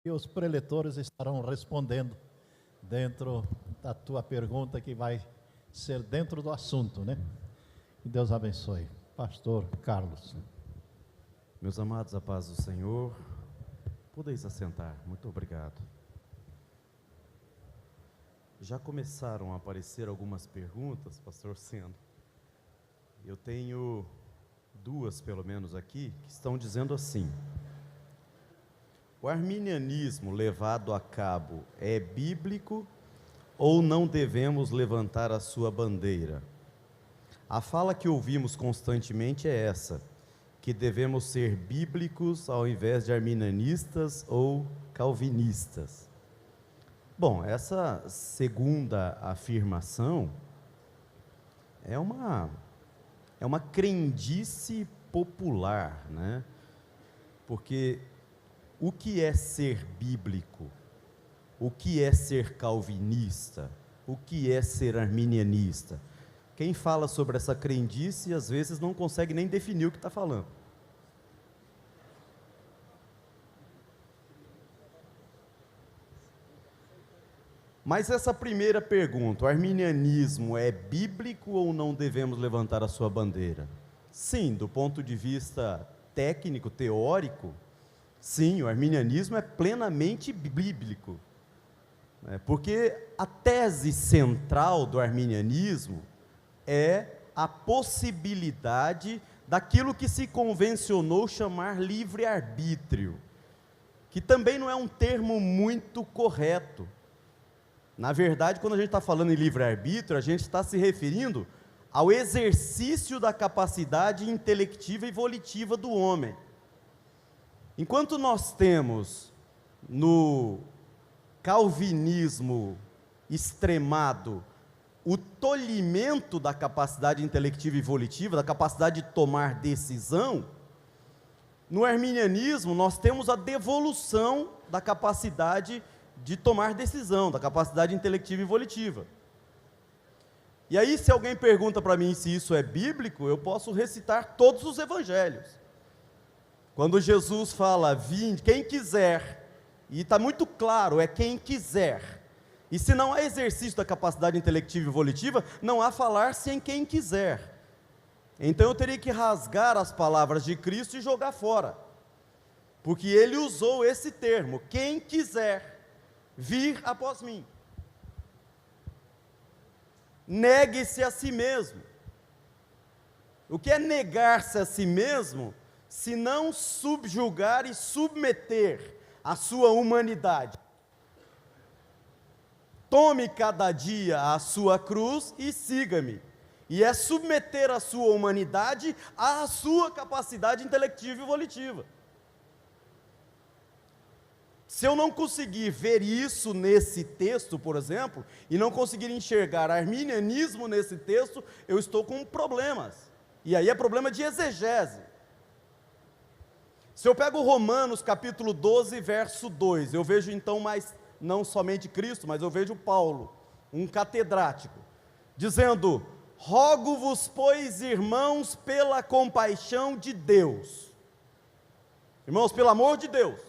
E os preletores estarão respondendo dentro da tua pergunta, que vai ser dentro do assunto, né? Que Deus abençoe. Pastor Carlos. Meus amados, a paz do Senhor. Podeis assentar. Muito obrigado. Já começaram a aparecer algumas perguntas, pastor Seno. Eu tenho duas, pelo menos aqui, que estão dizendo assim: o arminianismo levado a cabo é bíblico ou não devemos levantar a sua bandeira? A fala que ouvimos constantemente é essa, que devemos ser bíblicos ao invés de arminianistas ou calvinistas. Bom, essa segunda afirmação é uma crendice popular, né? Porque o que é ser bíblico? O que é ser calvinista? O que é ser arminianista? Quem fala sobre essa crendice, às vezes não consegue nem definir o que está falando. Mas essa primeira pergunta, o arminianismo é bíblico ou não devemos levantar a sua bandeira? Sim, do ponto de vista técnico, teórico, sim, o arminianismo é plenamente bíblico. Porque a tese central do arminianismo é a possibilidade daquilo que se convencionou chamar livre-arbítrio, que também não é um termo muito correto. Na verdade, quando a gente está falando em livre-arbítrio, a gente está se referindo ao exercício da capacidade intelectiva e volitiva do homem. Enquanto nós temos no calvinismo extremado o tolhimento da capacidade intelectiva e volitiva, da capacidade de tomar decisão, no arminianismo nós temos a devolução da capacidade de tomar decisão, da capacidade intelectiva e volitiva. E aí, se alguém pergunta para mim se isso é bíblico, eu posso recitar todos os evangelhos. Quando Jesus fala, vinde, quem quiser, e está muito claro, é quem quiser. E se não há exercício da capacidade intelectiva e volitiva, não há falar-se em quem quiser. Então eu teria que rasgar as palavras de Cristo e jogar fora. Porque ele usou esse termo, quem quiser vir após mim. Negue-se a si mesmo. O que é negar-se a si mesmo, se não subjugar e submeter a sua humanidade? Tome cada dia a sua cruz e siga-me. E é submeter a sua humanidade à sua capacidade intelectiva e volitiva. Se eu não conseguir ver isso nesse texto, por exemplo, e não conseguir enxergar arminianismo nesse texto, eu estou com problemas. E aí é problema de exegese. Se eu pego Romanos capítulo 12, verso 2, eu vejo então não somente Cristo, mas eu vejo Paulo, um catedrático, dizendo: rogo-vos, pois, irmãos, pela compaixão de Deus. Irmãos, pelo amor de Deus,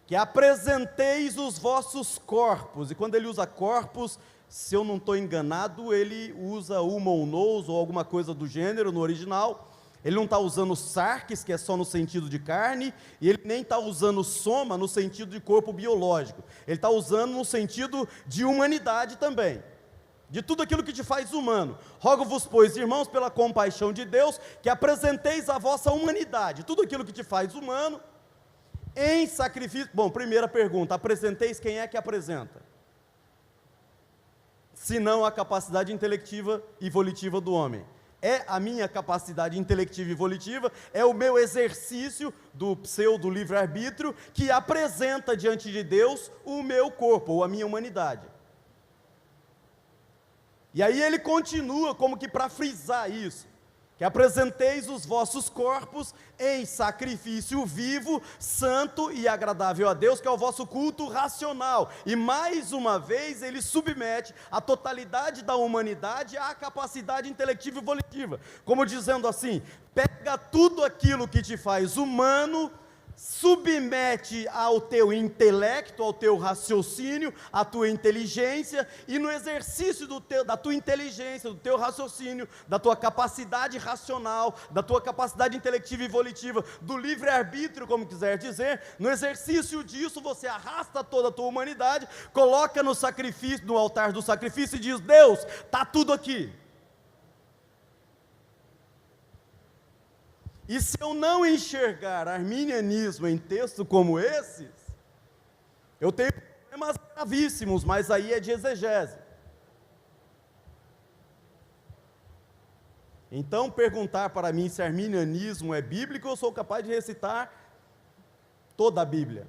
que apresenteis os vossos corpos. E quando ele usa corpos, se eu não estou enganado, ele usa humonos ou alguma coisa do gênero no original. Ele não está usando sarx, que é só no sentido de carne, e ele nem está usando soma no sentido de corpo biológico. Ele está usando no sentido de humanidade também, de tudo aquilo que te faz humano. Rogo-vos, pois, irmãos, pela compaixão de Deus, que apresenteis a vossa humanidade, tudo aquilo que te faz humano, em sacrifício. Bom, primeira pergunta, apresenteis, quem é que apresenta? Se não a capacidade intelectiva e volitiva do homem. É a minha capacidade intelectiva e volitiva, é o meu exercício do pseudo livre-arbítrio que apresenta diante de Deus o meu corpo, ou a minha humanidade. E aí ele continua como que para frisar isso, que apresenteis os vossos corpos em sacrifício vivo, santo e agradável a Deus, que é o vosso culto racional. E mais uma vez ele submete a totalidade da humanidade à capacidade intelectiva e volitiva, como dizendo assim: pega tudo aquilo que te faz humano, submete ao teu intelecto, ao teu raciocínio, à tua inteligência, e no exercício da tua inteligência, do teu raciocínio, da tua capacidade racional, da tua capacidade intelectiva e volitiva, do livre-arbítrio, como quiser dizer, no exercício disso você arrasta toda a tua humanidade, coloca no sacrifício, no altar do sacrifício e diz: Deus, está tudo aqui. E se eu não enxergar arminianismo em texto como esses, eu tenho problemas gravíssimos, mas aí é de exegese. Então, perguntar para mim se arminianismo é bíblico, eu sou capaz de recitar toda a Bíblia.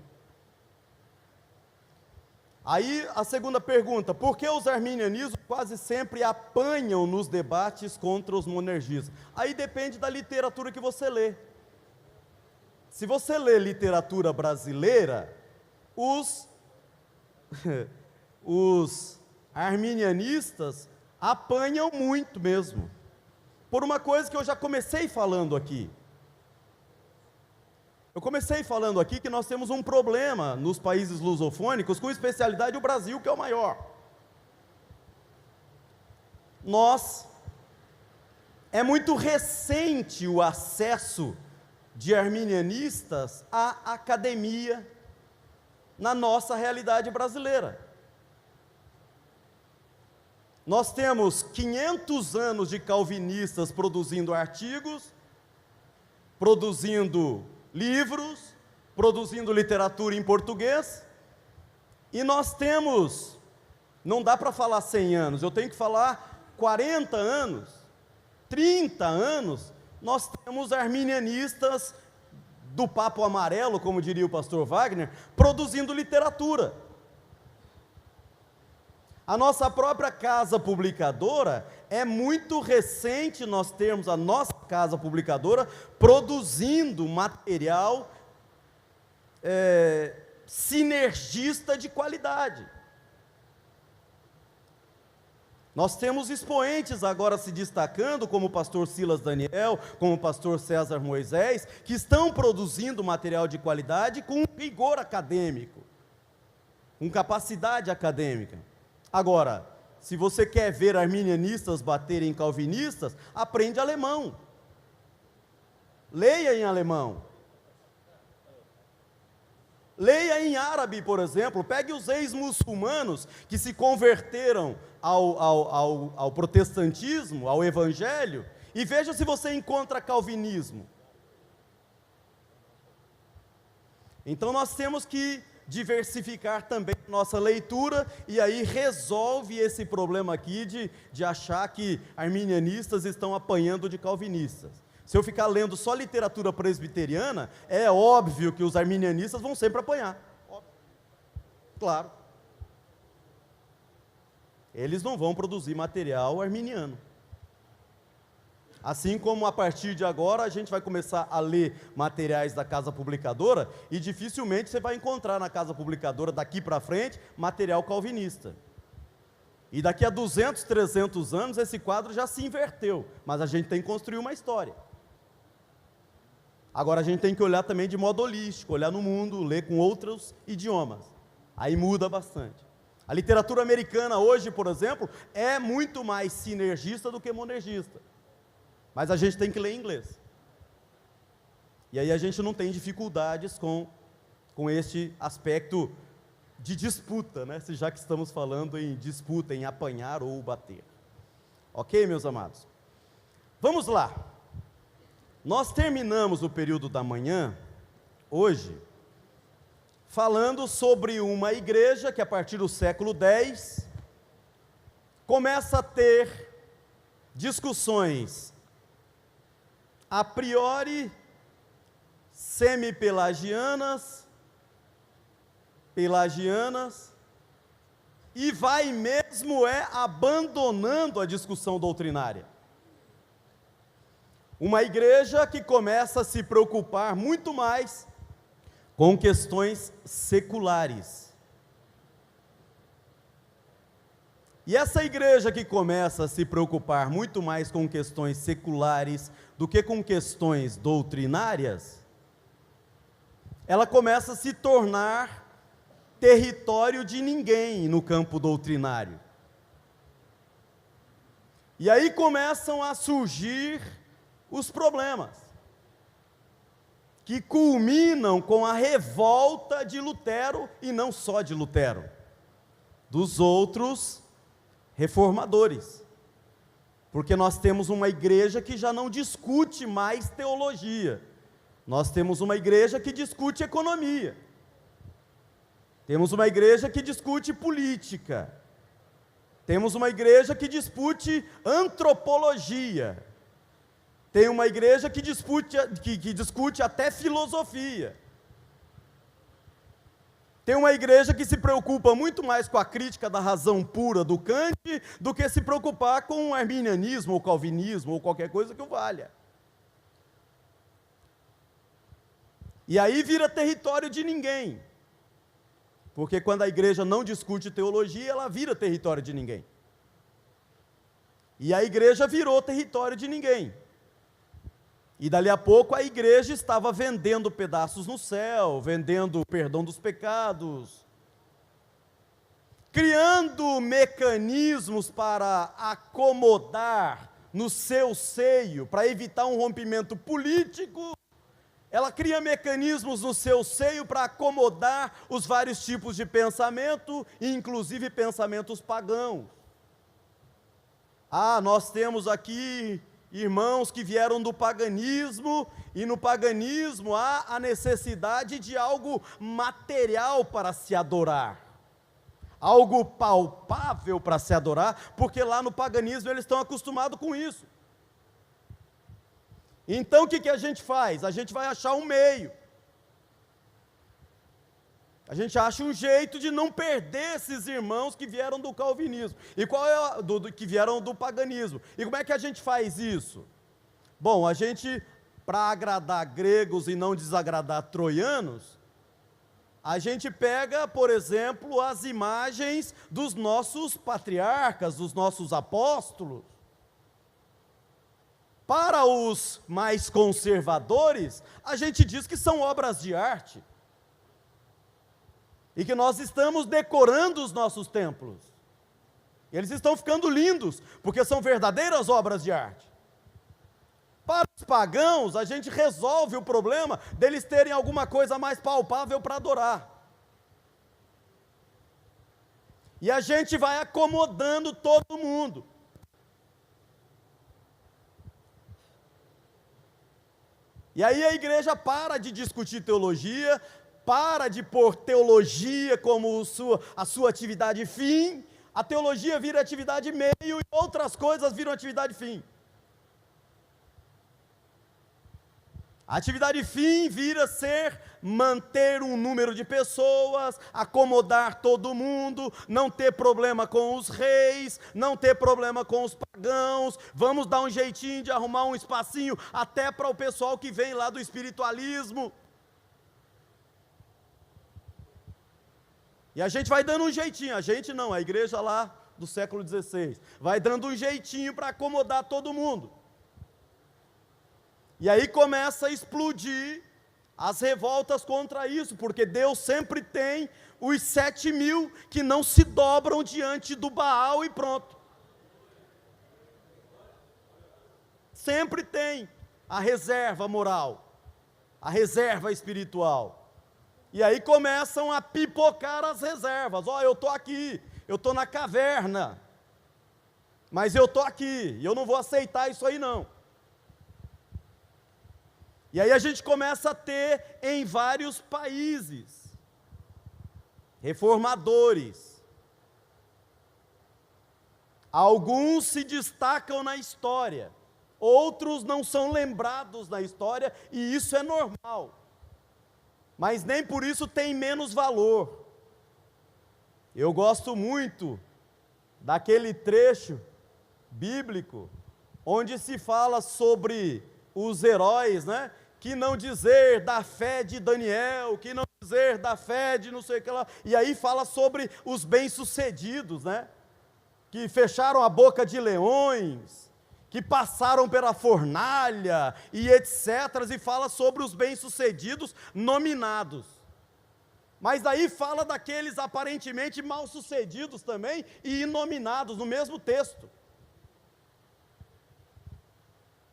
Aí, a segunda pergunta: por que os arminianismos quase sempre apanham nos debates contra os monergistas? Aí depende da literatura que você lê. Se você lê literatura brasileira, os arminianistas apanham muito mesmo. Por uma coisa que eu já comecei falando aqui. Eu comecei falando aqui que nós temos um problema nos países lusofônicos, com especialidade o Brasil, que é o maior. É muito recente o acesso de arminianistas à academia na nossa realidade brasileira. Nós temos 500 anos de calvinistas produzindo artigos, produzindo livros, produzindo literatura em português, e nós temos, não dá para falar 100 anos, eu tenho que falar 40 anos, 30 anos, nós temos arminianistas do papo amarelo, como diria o pastor Wagner, produzindo literatura. A nossa própria casa publicadora, é muito recente nós termos a nossa casa publicadora produzindo material sinergista de qualidade. Nós temos expoentes agora se destacando, como o pastor Silas Daniel, como o pastor César Moisés, que estão produzindo material de qualidade com rigor acadêmico, com capacidade acadêmica. Agora, se você quer ver arminianistas baterem em calvinistas, aprende alemão. Leia em alemão. Leia em árabe, por exemplo. Pegue os ex-muçulmanos que se converteram ao protestantismo, ao evangelho, e veja se você encontra calvinismo. Então nós temos que diversificar também nossa leitura, e aí resolve esse problema aqui de achar que arminianistas estão apanhando de calvinistas. Se eu ficar lendo só literatura presbiteriana, é óbvio que os arminianistas vão sempre apanhar. Óbvio. Claro. Eles não vão produzir material arminiano. Assim como a partir de agora a gente vai começar a ler materiais da casa publicadora, e dificilmente você vai encontrar na casa publicadora daqui para frente material calvinista. E daqui a 200, 300 anos esse quadro já se inverteu, mas a gente tem que construir uma história. Agora a gente tem que olhar também de modo holístico, olhar no mundo, ler com outros idiomas. Aí muda bastante. A literatura americana hoje, por exemplo, é muito mais sinergista do que monergista. Mas a gente tem que ler em inglês. E aí a gente não tem dificuldades com este aspecto de disputa, né? Já que estamos falando em disputa, em apanhar ou bater. Ok, meus amados? Vamos lá. Nós terminamos o período da manhã, hoje, falando sobre uma igreja que a partir do século X começa a ter discussões a priori semi-pelagianas, e vai mesmo abandonando a discussão doutrinária. Uma igreja que começa a se preocupar muito mais com questões seculares. E essa igreja que começa a se preocupar muito mais com questões seculares do que com questões doutrinárias, ela começa a se tornar território de ninguém no campo doutrinário. E aí começam a surgir os problemas, que culminam com a revolta de Lutero, e não só de Lutero, dos outros reformadores. Porque nós temos uma igreja que já não discute mais teologia, nós temos uma igreja que discute economia, temos uma igreja que discute política, temos uma igreja que discute antropologia, tem uma igreja que discute até filosofia, tem uma igreja que se preocupa muito mais com a crítica da razão pura do Kant do que se preocupar com o arminianismo ou calvinismo ou qualquer coisa que o valha. E aí vira território de ninguém, porque quando a igreja não discute teologia, ela vira território de ninguém. E a igreja virou território de ninguém. E dali a pouco a igreja estava vendendo pedaços no céu, vendendo perdão dos pecados, criando mecanismos para acomodar no seu seio, para evitar um rompimento político. Ela cria mecanismos no seu seio para acomodar os vários tipos de pensamento, inclusive pensamentos pagãos. Nós temos aqui irmãos que vieram do paganismo, e no paganismo há a necessidade de algo material para se adorar, algo palpável para se adorar, porque lá no paganismo eles estão acostumados com isso. Então o que a gente faz? A gente vai achar um meio, a gente acha um jeito de não perder esses irmãos que vieram do calvinismo, e qual é que vieram do paganismo. E como é que a gente faz isso? Bom, a gente, para agradar gregos e não desagradar troianos, a gente pega, por exemplo, as imagens dos nossos patriarcas, dos nossos apóstolos. Para os mais conservadores, a gente diz que são obras de arte, e que nós estamos decorando os nossos templos. Eles estão ficando lindos, porque são verdadeiras obras de arte. Para os pagãos, a gente resolve o problema deles terem alguma coisa mais palpável para adorar. E a gente vai acomodando todo mundo. E aí a igreja para de discutir teologia, para de pôr teologia como a sua atividade fim, a teologia vira atividade meio e outras coisas viram atividade fim. A atividade fim vira ser manter um número de pessoas, acomodar todo mundo, não ter problema com os reis, não ter problema com os pagãos, vamos dar um jeitinho de arrumar um espacinho até para o pessoal que vem lá do espiritualismo. E a gente vai dando um jeitinho, a igreja lá do século XVI, vai dando um jeitinho para acomodar todo mundo. E aí começa a explodir as revoltas contra isso, porque Deus sempre tem os 7.000 que não se dobram diante do Baal e pronto. Sempre tem a reserva moral, a reserva espiritual. E aí começam a pipocar as reservas. Eu estou aqui, eu estou na caverna, mas eu estou aqui, e eu não vou aceitar isso aí não. E aí a gente começa a ter em vários países reformadores. Alguns se destacam na história, outros não são lembrados na história, e isso é normal. Mas nem por isso tem menos valor. Eu gosto muito daquele trecho bíblico onde se fala sobre os heróis, né? Que não dizer da fé de Daniel, que não dizer da fé de não sei o que lá, e aí fala sobre os bem-sucedidos, né? Que fecharam a boca de leões, que passaram pela fornalha e etc., e fala sobre os bem-sucedidos nominados. Mas daí fala daqueles aparentemente mal-sucedidos também e inominados no mesmo texto.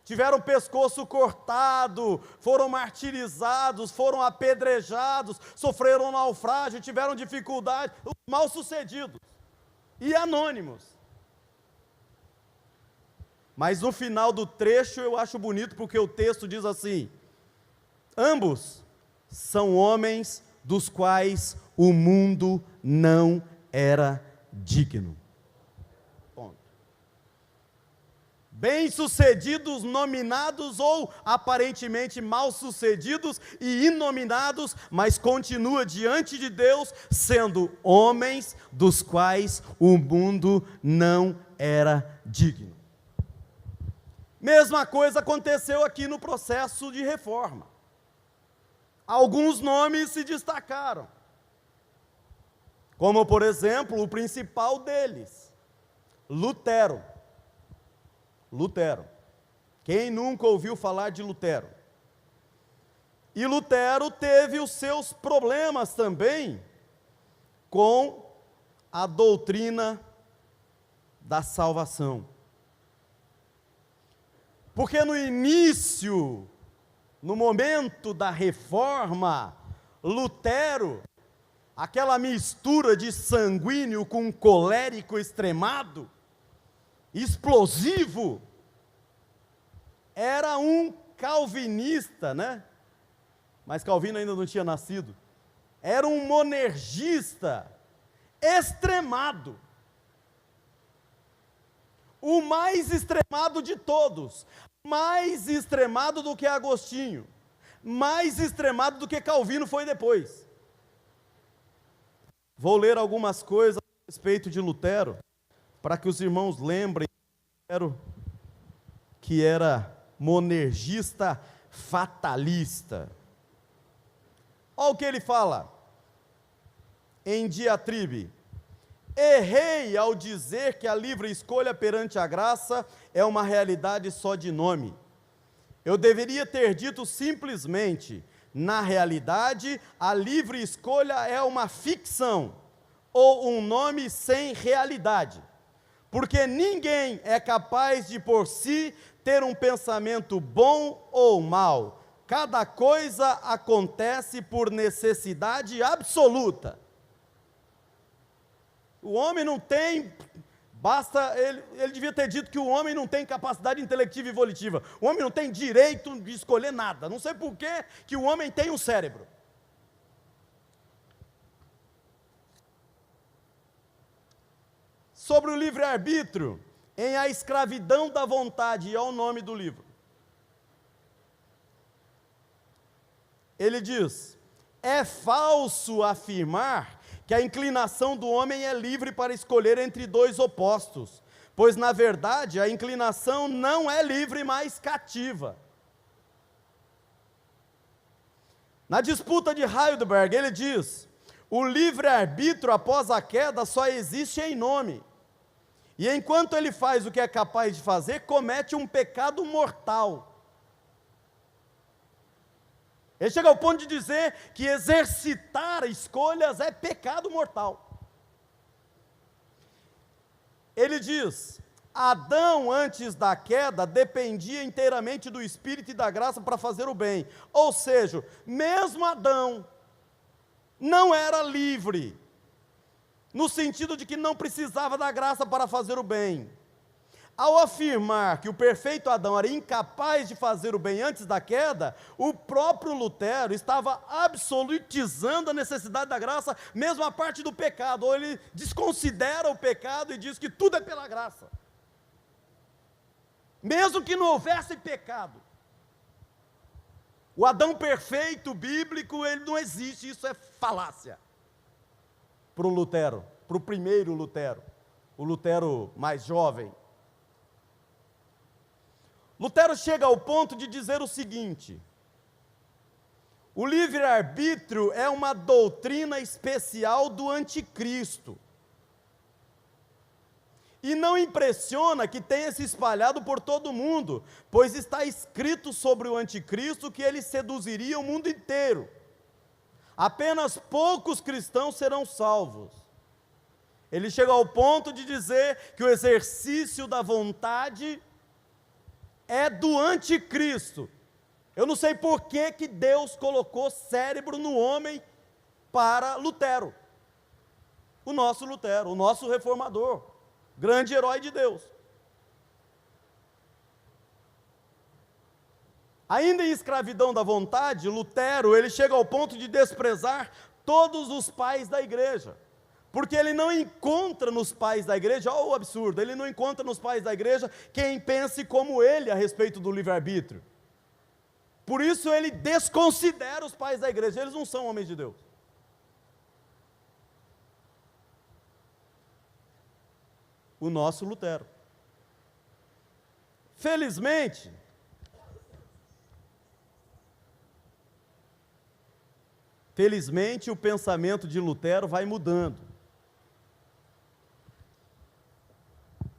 Tiveram o pescoço cortado, foram martirizados, foram apedrejados, sofreram naufrágio, tiveram dificuldade, os mal-sucedidos e anônimos. Mas no final do trecho eu acho bonito, porque o texto diz assim: ambos são homens dos quais o mundo não era digno. Ponto. Bem-sucedidos, nominados ou aparentemente mal-sucedidos e inominados, mas continua diante de Deus sendo homens dos quais o mundo não era digno. Mesma coisa aconteceu aqui no processo de reforma. Alguns nomes se destacaram, como por exemplo o principal deles, Lutero. Lutero. Quem nunca ouviu falar de Lutero? E Lutero teve os seus problemas também com a doutrina da salvação. Porque no início, no momento da reforma, Lutero, aquela mistura de sanguíneo com colérico extremado, explosivo, era um calvinista, né? Mas Calvino ainda não tinha nascido. Era um monergista extremado. O mais extremado de todos, mais extremado do que Agostinho, mais extremado do que Calvino foi depois. Vou ler algumas coisas a respeito de Lutero, para que os irmãos lembrem de Lutero, que era monergista fatalista. Olha o que ele fala, em diatribe: errei ao dizer que a livre escolha perante a graça é uma realidade só de nome. Eu deveria ter dito simplesmente: na realidade, a livre escolha é uma ficção, ou um nome sem realidade, porque ninguém é capaz de por si ter um pensamento bom ou mau. Cada coisa acontece por necessidade absoluta. O homem não tem, ele devia ter dito que o homem não tem capacidade intelectiva e volitiva. O homem não tem direito de escolher nada. Não sei por que o homem tem um cérebro. Sobre o livre-arbítrio, em A Escravidão da Vontade, é o nome do livro. Ele diz: é falso afirmar que a inclinação do homem é livre para escolher entre dois opostos, pois, na verdade, a inclinação não é livre, mas cativa. Na disputa de Heidelberg, ele diz: o livre-arbítrio após a queda só existe em nome, e enquanto ele faz o que é capaz de fazer, comete um pecado mortal. Ele chega ao ponto de dizer que exercitar escolhas é pecado mortal. Ele diz: Adão, antes da queda, dependia inteiramente do Espírito e da graça para fazer o bem. Ou seja, mesmo Adão não era livre, no sentido de que não precisava da graça para fazer o bem. Ao afirmar que o perfeito Adão era incapaz de fazer o bem antes da queda, o próprio Lutero estava absolutizando a necessidade da graça, mesmo a parte do pecado, ou ele desconsidera o pecado e diz que tudo é pela graça. Mesmo que não houvesse pecado. O Adão perfeito bíblico, ele não existe, isso é falácia. Para o Lutero, para o primeiro Lutero, o Lutero mais jovem. Lutero chega ao ponto de dizer o seguinte: o livre-arbítrio é uma doutrina especial do anticristo. E não impressiona que tenha se espalhado por todo o mundo, pois está escrito sobre o anticristo que ele seduziria o mundo inteiro. Apenas poucos cristãos serão salvos. Ele chega ao ponto de dizer que o exercício da vontade é do anticristo. Eu não sei por que Deus colocou cérebro no homem para Lutero. O nosso reformador. Grande herói de Deus. Ainda em escravidão da vontade, Lutero, ele chega ao ponto de desprezar todos os pais da igreja. Porque ele não encontra nos pais da igreja, olha o absurdo, ele não encontra nos pais da igreja quem pense como ele a respeito do livre-arbítrio. Por isso ele desconsidera os pais da igreja, eles não são homens de Deus. O nosso Lutero. Felizmente, o pensamento de Lutero vai mudando.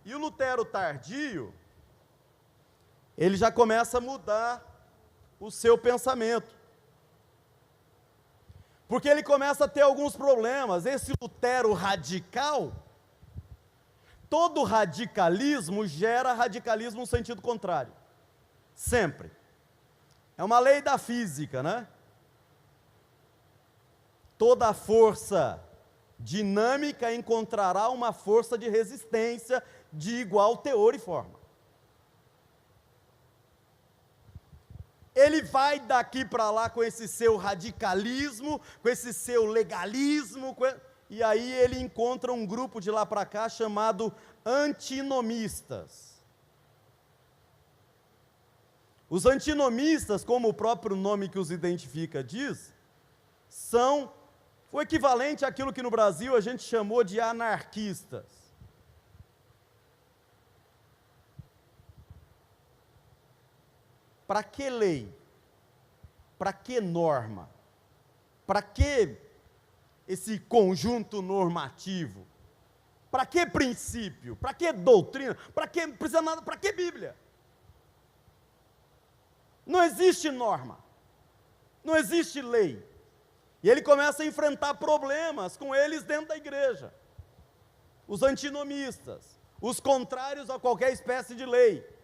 E o Lutero tardio, ele já começa a mudar o seu pensamento. Porque ele começa a ter alguns problemas. Esse Lutero radical, todo radicalismo gera radicalismo no sentido contrário. Sempre. É uma lei da física, né? Toda força dinâmica encontrará uma força de resistência de igual teor e forma. Ele vai daqui para lá com esse seu radicalismo, com esse seu legalismo, e aí ele encontra um grupo de lá para cá chamado antinomistas. Os antinomistas, como o próprio nome que os identifica diz, são o equivalente àquilo que no Brasil a gente chamou de anarquistas. Para que lei? Para que norma? Para que esse conjunto normativo? Para que princípio? Para que doutrina? Para que precisa nada? Para que Bíblia? Não existe norma. Não existe lei. E ele começa a enfrentar problemas com eles dentro da igreja. Os antinomistas, os contrários a qualquer espécie de lei.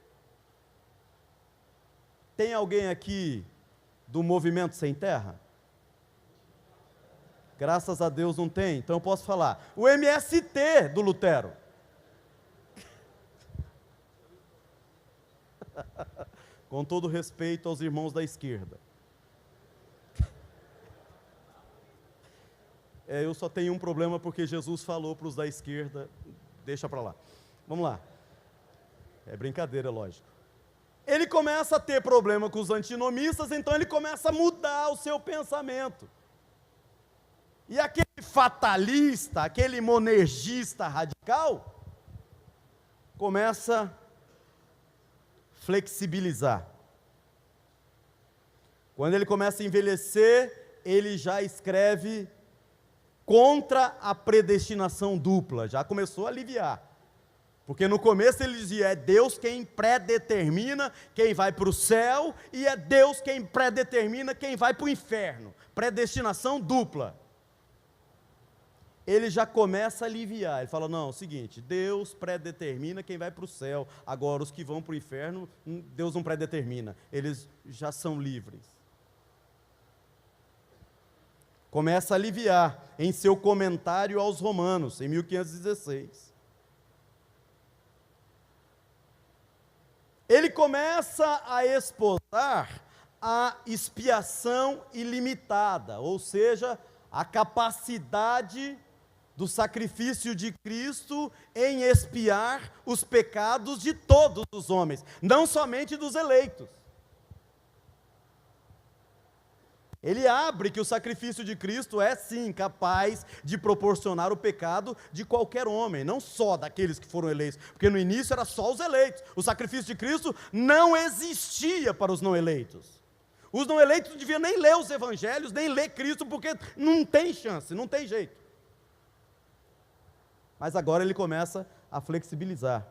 Tem alguém aqui do Movimento Sem Terra? Graças a Deus não tem, então eu posso falar. O MST do Lutero. Com todo respeito aos irmãos da esquerda. Eu só tenho um problema porque Jesus falou para os da esquerda, deixa para lá. Vamos lá. É brincadeira, lógico. Ele começa a ter problema com os antinomistas, então ele começa a mudar o seu pensamento. E aquele fatalista, aquele monergista radical, começa a flexibilizar. Quando ele começa a envelhecer, ele já escreve contra a predestinação dupla, já começou a aliviar. Porque no começo ele dizia, é Deus quem predetermina quem vai para o céu, e é Deus quem predetermina quem vai para o inferno. Predestinação dupla. Ele já começa a aliviar, ele fala, não, é o seguinte, Deus predetermina quem vai para o céu, agora os que vão para o inferno, Deus não predetermina, eles já são livres. Começa a aliviar em seu comentário aos Romanos, em 1516. Ele começa a esposar a expiação ilimitada, ou seja, a capacidade do sacrifício de Cristo em expiar os pecados de todos os homens, não somente dos eleitos. Ele abre que o sacrifício de Cristo é sim capaz de proporcionar o pecado de qualquer homem, não só daqueles que foram eleitos, porque no início era só os eleitos. O sacrifício de Cristo não existia para os não eleitos. Os não eleitos não deviam nem ler os evangelhos, nem ler Cristo, porque não tem chance, não tem jeito. Mas agora ele começa a flexibilizar.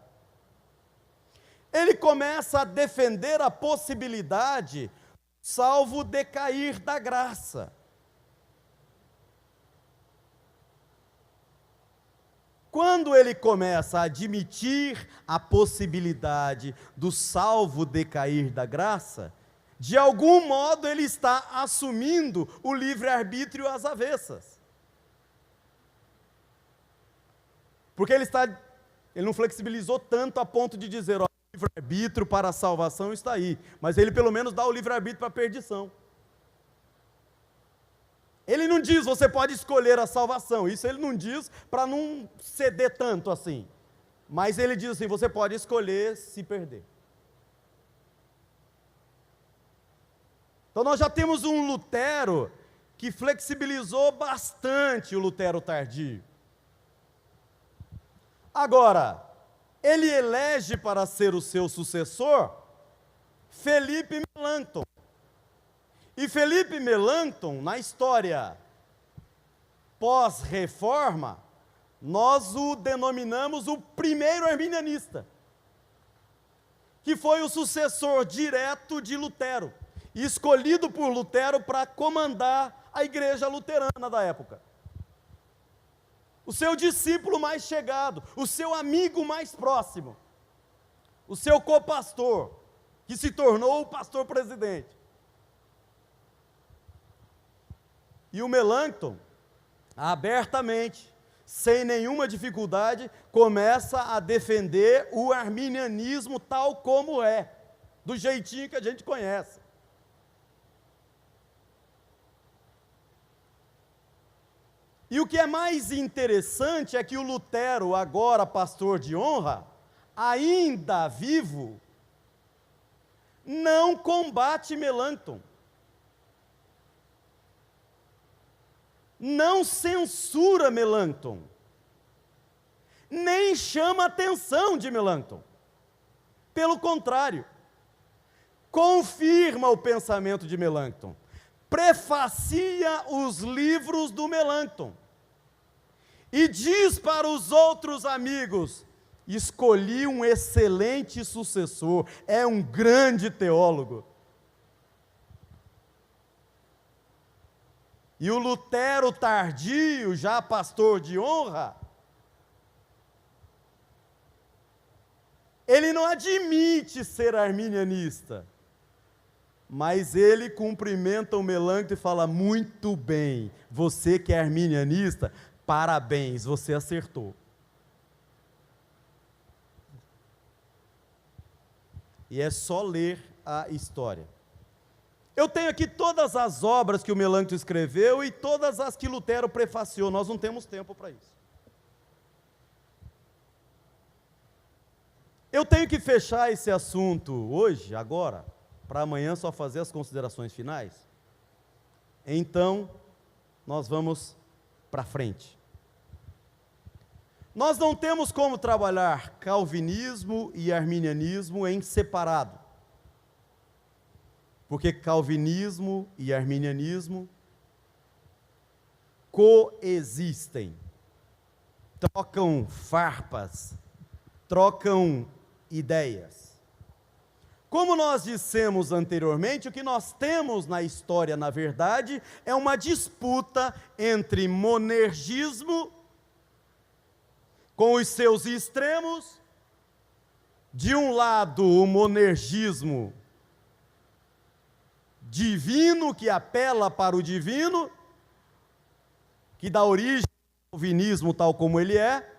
Ele começa a defender a possibilidade, salvo decair da graça. Quando ele começa a admitir a possibilidade do salvo decair da graça, de algum modo ele está assumindo o livre-arbítrio às avessas. Porque ele não flexibilizou tanto a ponto de dizer, ó, o livre-arbítrio para a salvação está aí, mas ele pelo menos dá o livre-arbítrio para a perdição. Ele não diz, você pode escolher a salvação, isso ele não diz para não ceder tanto assim, mas ele diz assim, você pode escolher se perder. Então nós já temos um Lutero que flexibilizou bastante o Lutero tardio. Agora, ele elege para ser o seu sucessor Felipe Melanchthon. E Felipe Melanchthon, na história pós-reforma, nós o denominamos o primeiro arminianista, que foi o sucessor direto de Lutero, escolhido por Lutero para comandar a igreja luterana da época. O seu discípulo mais chegado, o seu amigo mais próximo, o seu copastor, que se tornou o pastor presidente. E o Melanchthon, abertamente, sem nenhuma dificuldade, começa a defender o arminianismo tal como é, do jeitinho que a gente conhece. E o que é mais interessante é que o Lutero, agora pastor de honra, ainda vivo, não combate Melanchthon. Não censura Melanchthon, nem chama a atenção de Melanchthon. Pelo contrário, confirma o pensamento de Melanchthon, prefacia os livros do Melanchthon e diz para os outros amigos, escolhi um excelente sucessor, é um grande teólogo. E o Lutero tardio, já pastor de honra, ele não admite ser arminianista, mas ele cumprimenta o Melanchthon e fala, muito bem, você que é arminianista, parabéns, você acertou. E é só ler a história. Eu tenho aqui todas as obras que o Melanchthon escreveu e todas as que Lutero prefaciou, nós não temos tempo para isso. Eu tenho que fechar esse assunto hoje, agora, para amanhã só fazer as considerações finais. Então, nós vamos para frente. Nós não temos como trabalhar calvinismo e arminianismo em separado. Porque calvinismo e arminianismo coexistem, trocam farpas, trocam ideias. Como nós dissemos anteriormente, o que nós temos na história, na verdade, é uma disputa entre monergismo, com os seus extremos, de um lado o monergismo divino, que apela para o divino, que dá origem ao calvinismo tal como ele é,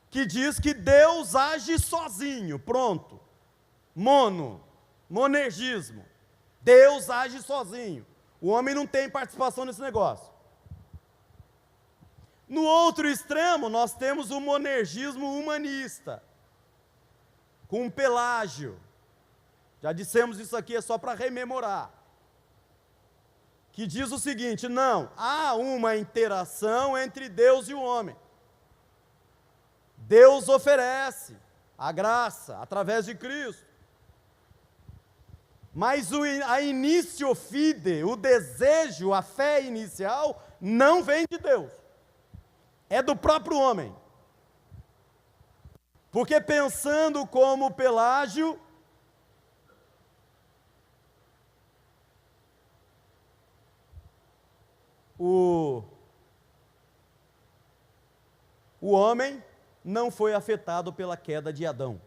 que diz que Deus age sozinho, pronto, monergismo, Deus age sozinho, o homem não tem participação nesse negócio. No outro extremo, nós temos o monergismo humanista, com Pelágio. Já dissemos isso aqui, é só para rememorar. Que diz o seguinte, não, há uma interação entre Deus e o homem. Deus oferece a graça através de Cristo. Mas a initio fide, o desejo, a fé inicial, não vem de Deus. É do próprio homem. Porque pensando como Pelágio, o homem não foi afetado pela queda de Adão.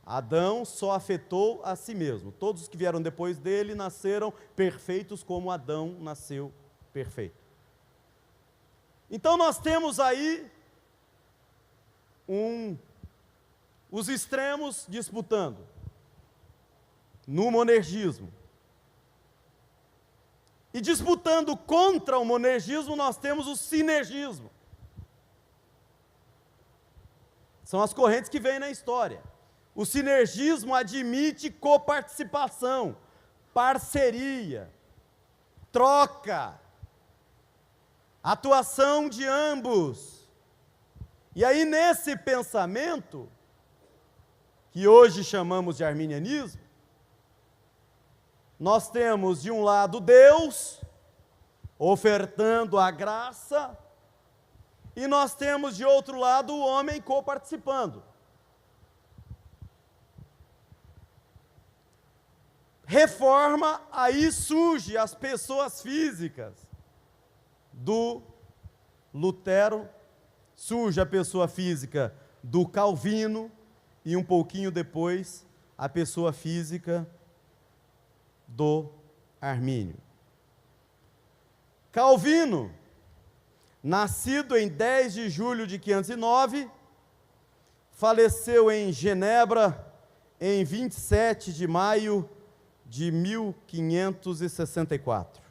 Adão só afetou a si mesmo. Todos os que vieram depois dele nasceram perfeitos como Adão nasceu perfeito. Então nós temos aí os extremos disputando no monergismo. E disputando contra o monergismo, nós temos o sinergismo. São as correntes que vêm na história. O sinergismo admite coparticipação, parceria, troca, atuação de ambos. E aí, nesse pensamento, que hoje chamamos de arminianismo, nós temos de um lado Deus, ofertando a graça, e nós temos de outro lado o homem coparticipando. Reforma, aí surge as pessoas físicas do Lutero, surge a pessoa física do Calvino e um pouquinho depois a pessoa física do Armínio. Calvino, nascido em 10 de julho de 509, faleceu em Genebra em 27 de maio de 1564.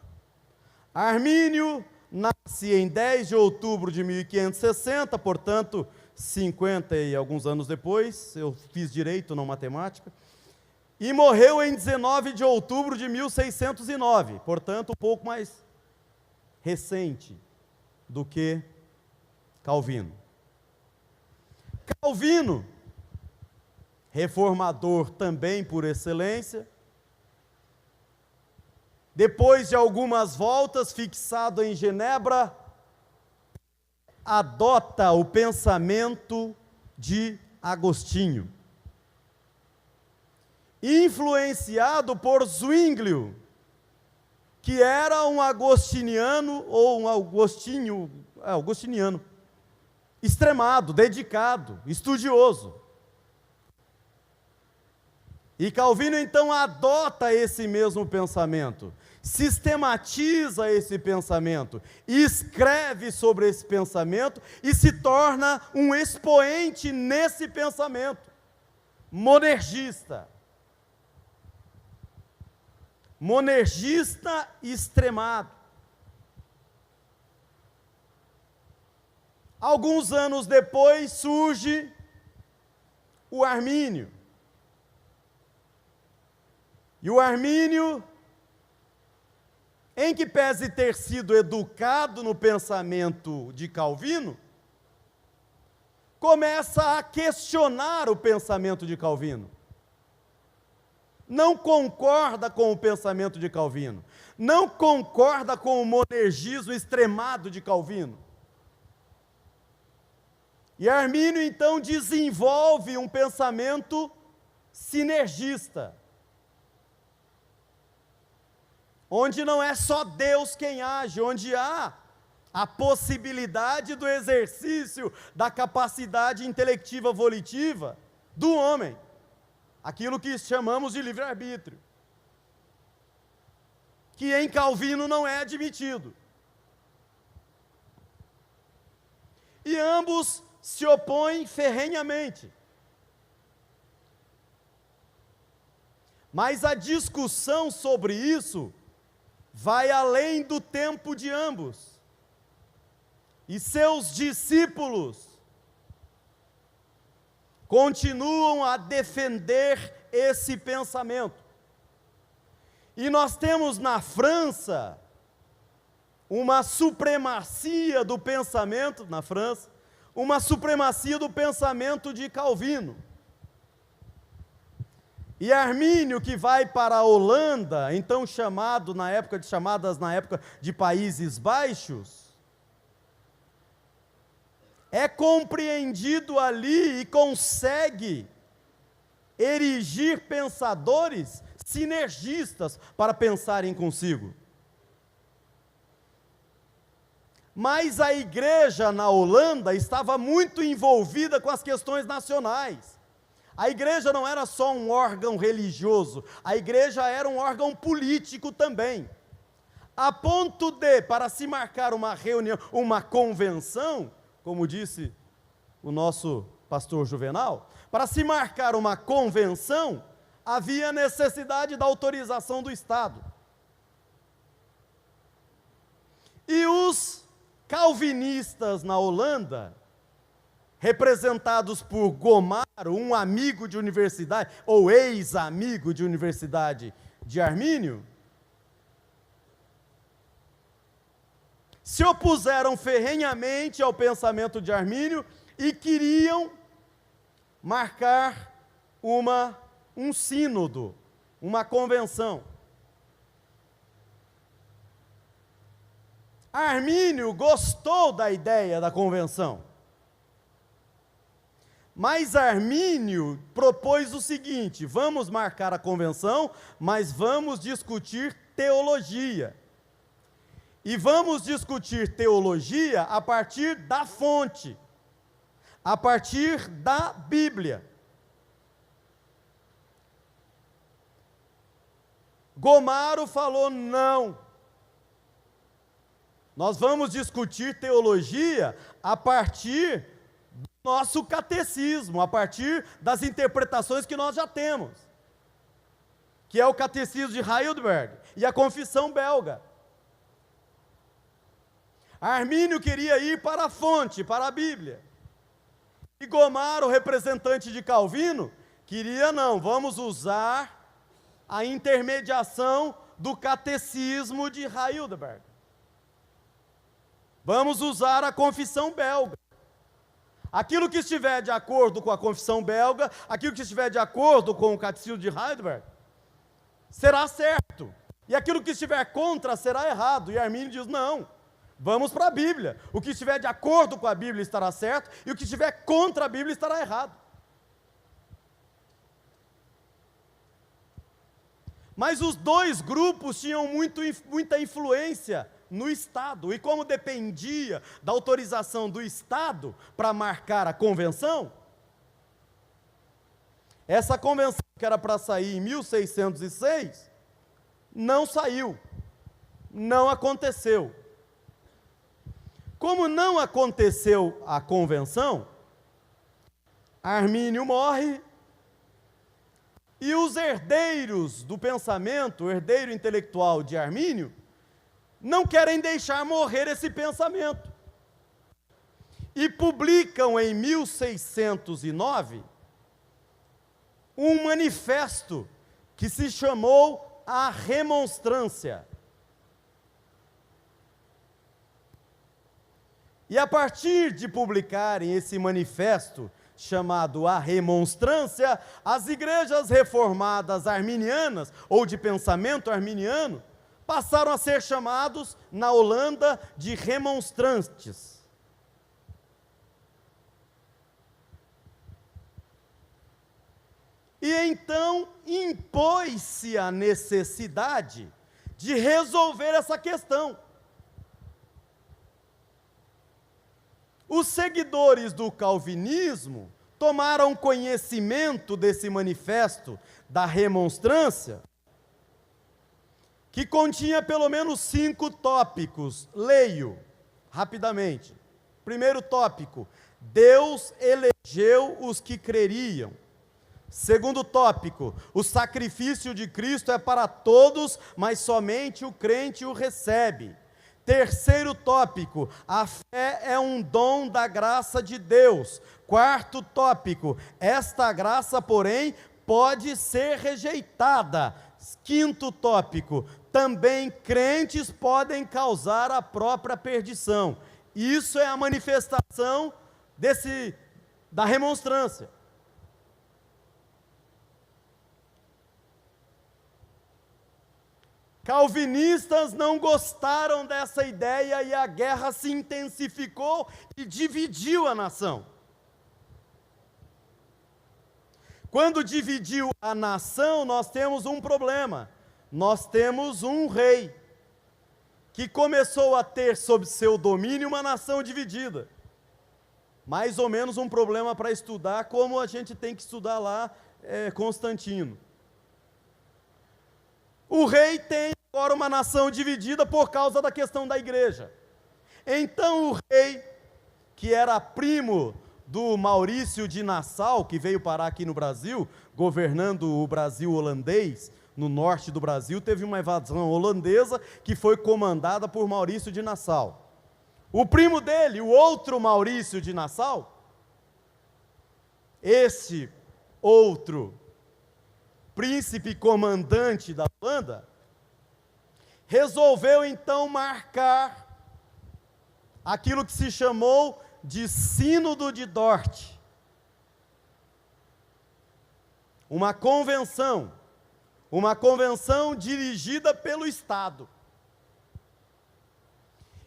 Armínio nasce em 10 de outubro de 1560, portanto, 50 e alguns anos depois, eu fiz direito, não matemática, e morreu em 19 de outubro de 1609, portanto, um pouco mais recente do que Calvino. Calvino, reformador também por excelência, depois de algumas voltas, fixado em Genebra, adota o pensamento de Agostinho. Influenciado por Zwinglio, que era um agostiniano, ou um agostiniano, extremado, dedicado, estudioso. E Calvino então adota esse mesmo pensamento, sistematiza esse pensamento, escreve sobre esse pensamento e se torna um expoente nesse pensamento, monergista. Monergista extremado. Alguns anos depois surge o Armínio. E o Armínio, em que pese ter sido educado no pensamento de Calvino, começa a questionar o pensamento de Calvino. Não concorda com o pensamento de Calvino, não concorda com o monergismo extremado de Calvino. E Armínio então desenvolve um pensamento sinergista, onde não é só Deus quem age, onde há a possibilidade do exercício da capacidade intelectiva volitiva do homem, aquilo que chamamos de livre-arbítrio, que em Calvino não é admitido. E ambos se opõem ferrenhamente. Mas a discussão sobre isso vai além do tempo de ambos. E seus discípulos continuam a defender esse pensamento. E nós temos na França uma supremacia do pensamento, uma supremacia do pensamento de Calvino. E Armínio, que vai para a Holanda, então chamadas na época de Países Baixos, é compreendido ali e consegue erigir pensadores sinergistas para pensarem consigo. Mas a igreja na Holanda estava muito envolvida com as questões nacionais. A igreja não era só um órgão religioso, a igreja era um órgão político também. A ponto de, para se marcar uma reunião, uma convenção, como disse o nosso pastor Juvenal, para se marcar uma convenção, havia necessidade da autorização do Estado. E os calvinistas na Holanda, representados por Gomaro, um amigo de universidade, ou ex-amigo de universidade de Armínio, se opuseram ferrenhamente ao pensamento de Armínio e queriam marcar um sínodo, uma convenção. Armínio gostou da ideia da convenção, mas Armínio propôs o seguinte: vamos marcar a convenção, mas vamos discutir teologia. E vamos discutir teologia a partir da fonte, a partir da Bíblia. Gomaro falou: não, nós vamos discutir teologia a partir do nosso catecismo, a partir das interpretações que nós já temos, que é o catecismo de Heidelberg e a confissão belga. Armínio queria ir para a fonte, para a Bíblia. E Gomaro, representante de Calvino, queria não, vamos usar a intermediação do catecismo de Heidelberg. Vamos usar a confissão belga. Aquilo que estiver de acordo com a confissão belga, aquilo que estiver de acordo com o catecismo de Heidelberg, será certo. E aquilo que estiver contra será errado. E Armínio diz: não, vamos para a Bíblia. O que estiver de acordo com a Bíblia estará certo, e o que estiver contra a Bíblia estará errado. Mas os dois grupos tinham muita influência no Estado, e como dependia da autorização do Estado para marcar a convenção, essa convenção que era para sair em 1606, não saiu, não aconteceu. Como não aconteceu a convenção, Armínio morre, e os herdeiros do pensamento, o herdeiro intelectual de Armínio, não querem deixar morrer esse pensamento. E publicam em 1609 um manifesto que se chamou A Remonstrância. E a partir de publicarem esse manifesto chamado A Remonstrância, as igrejas reformadas arminianas, ou de pensamento arminiano, passaram a ser chamados, na Holanda, de remonstrantes. E então impôs-se a necessidade de resolver essa questão. Os seguidores do calvinismo tomaram conhecimento desse manifesto da remonstrância, que continha pelo menos 5 tópicos. Leio rapidamente. Primeiro tópico: Deus elegeu os que creriam. Segundo tópico: o sacrifício de Cristo é para todos, mas somente o crente o recebe. Terceiro tópico: a fé é um dom da graça de Deus. Quarto tópico: esta graça, porém, pode ser rejeitada. Quinto tópico: também crentes podem causar a própria perdição. Isso é a manifestação da remonstrância. Calvinistas não gostaram dessa ideia e a guerra se intensificou e dividiu a nação. Quando dividiu a nação, nós temos um problema. Nós temos um rei que começou a ter sob seu domínio uma nação dividida. Mais ou menos um problema para estudar, como a gente tem que estudar lá Constantino. O rei tem agora uma nação dividida por causa da questão da igreja. Então o rei, que era primo do Maurício de Nassau, que veio parar aqui no Brasil, governando o Brasil holandês, no norte do Brasil, teve uma invasão holandesa que foi comandada por Maurício de Nassau. O primo dele, o outro Maurício de Nassau, esse outro príncipe comandante da Holanda, resolveu então marcar aquilo que se chamou de Sínodo de Dort, uma convenção dirigida pelo Estado.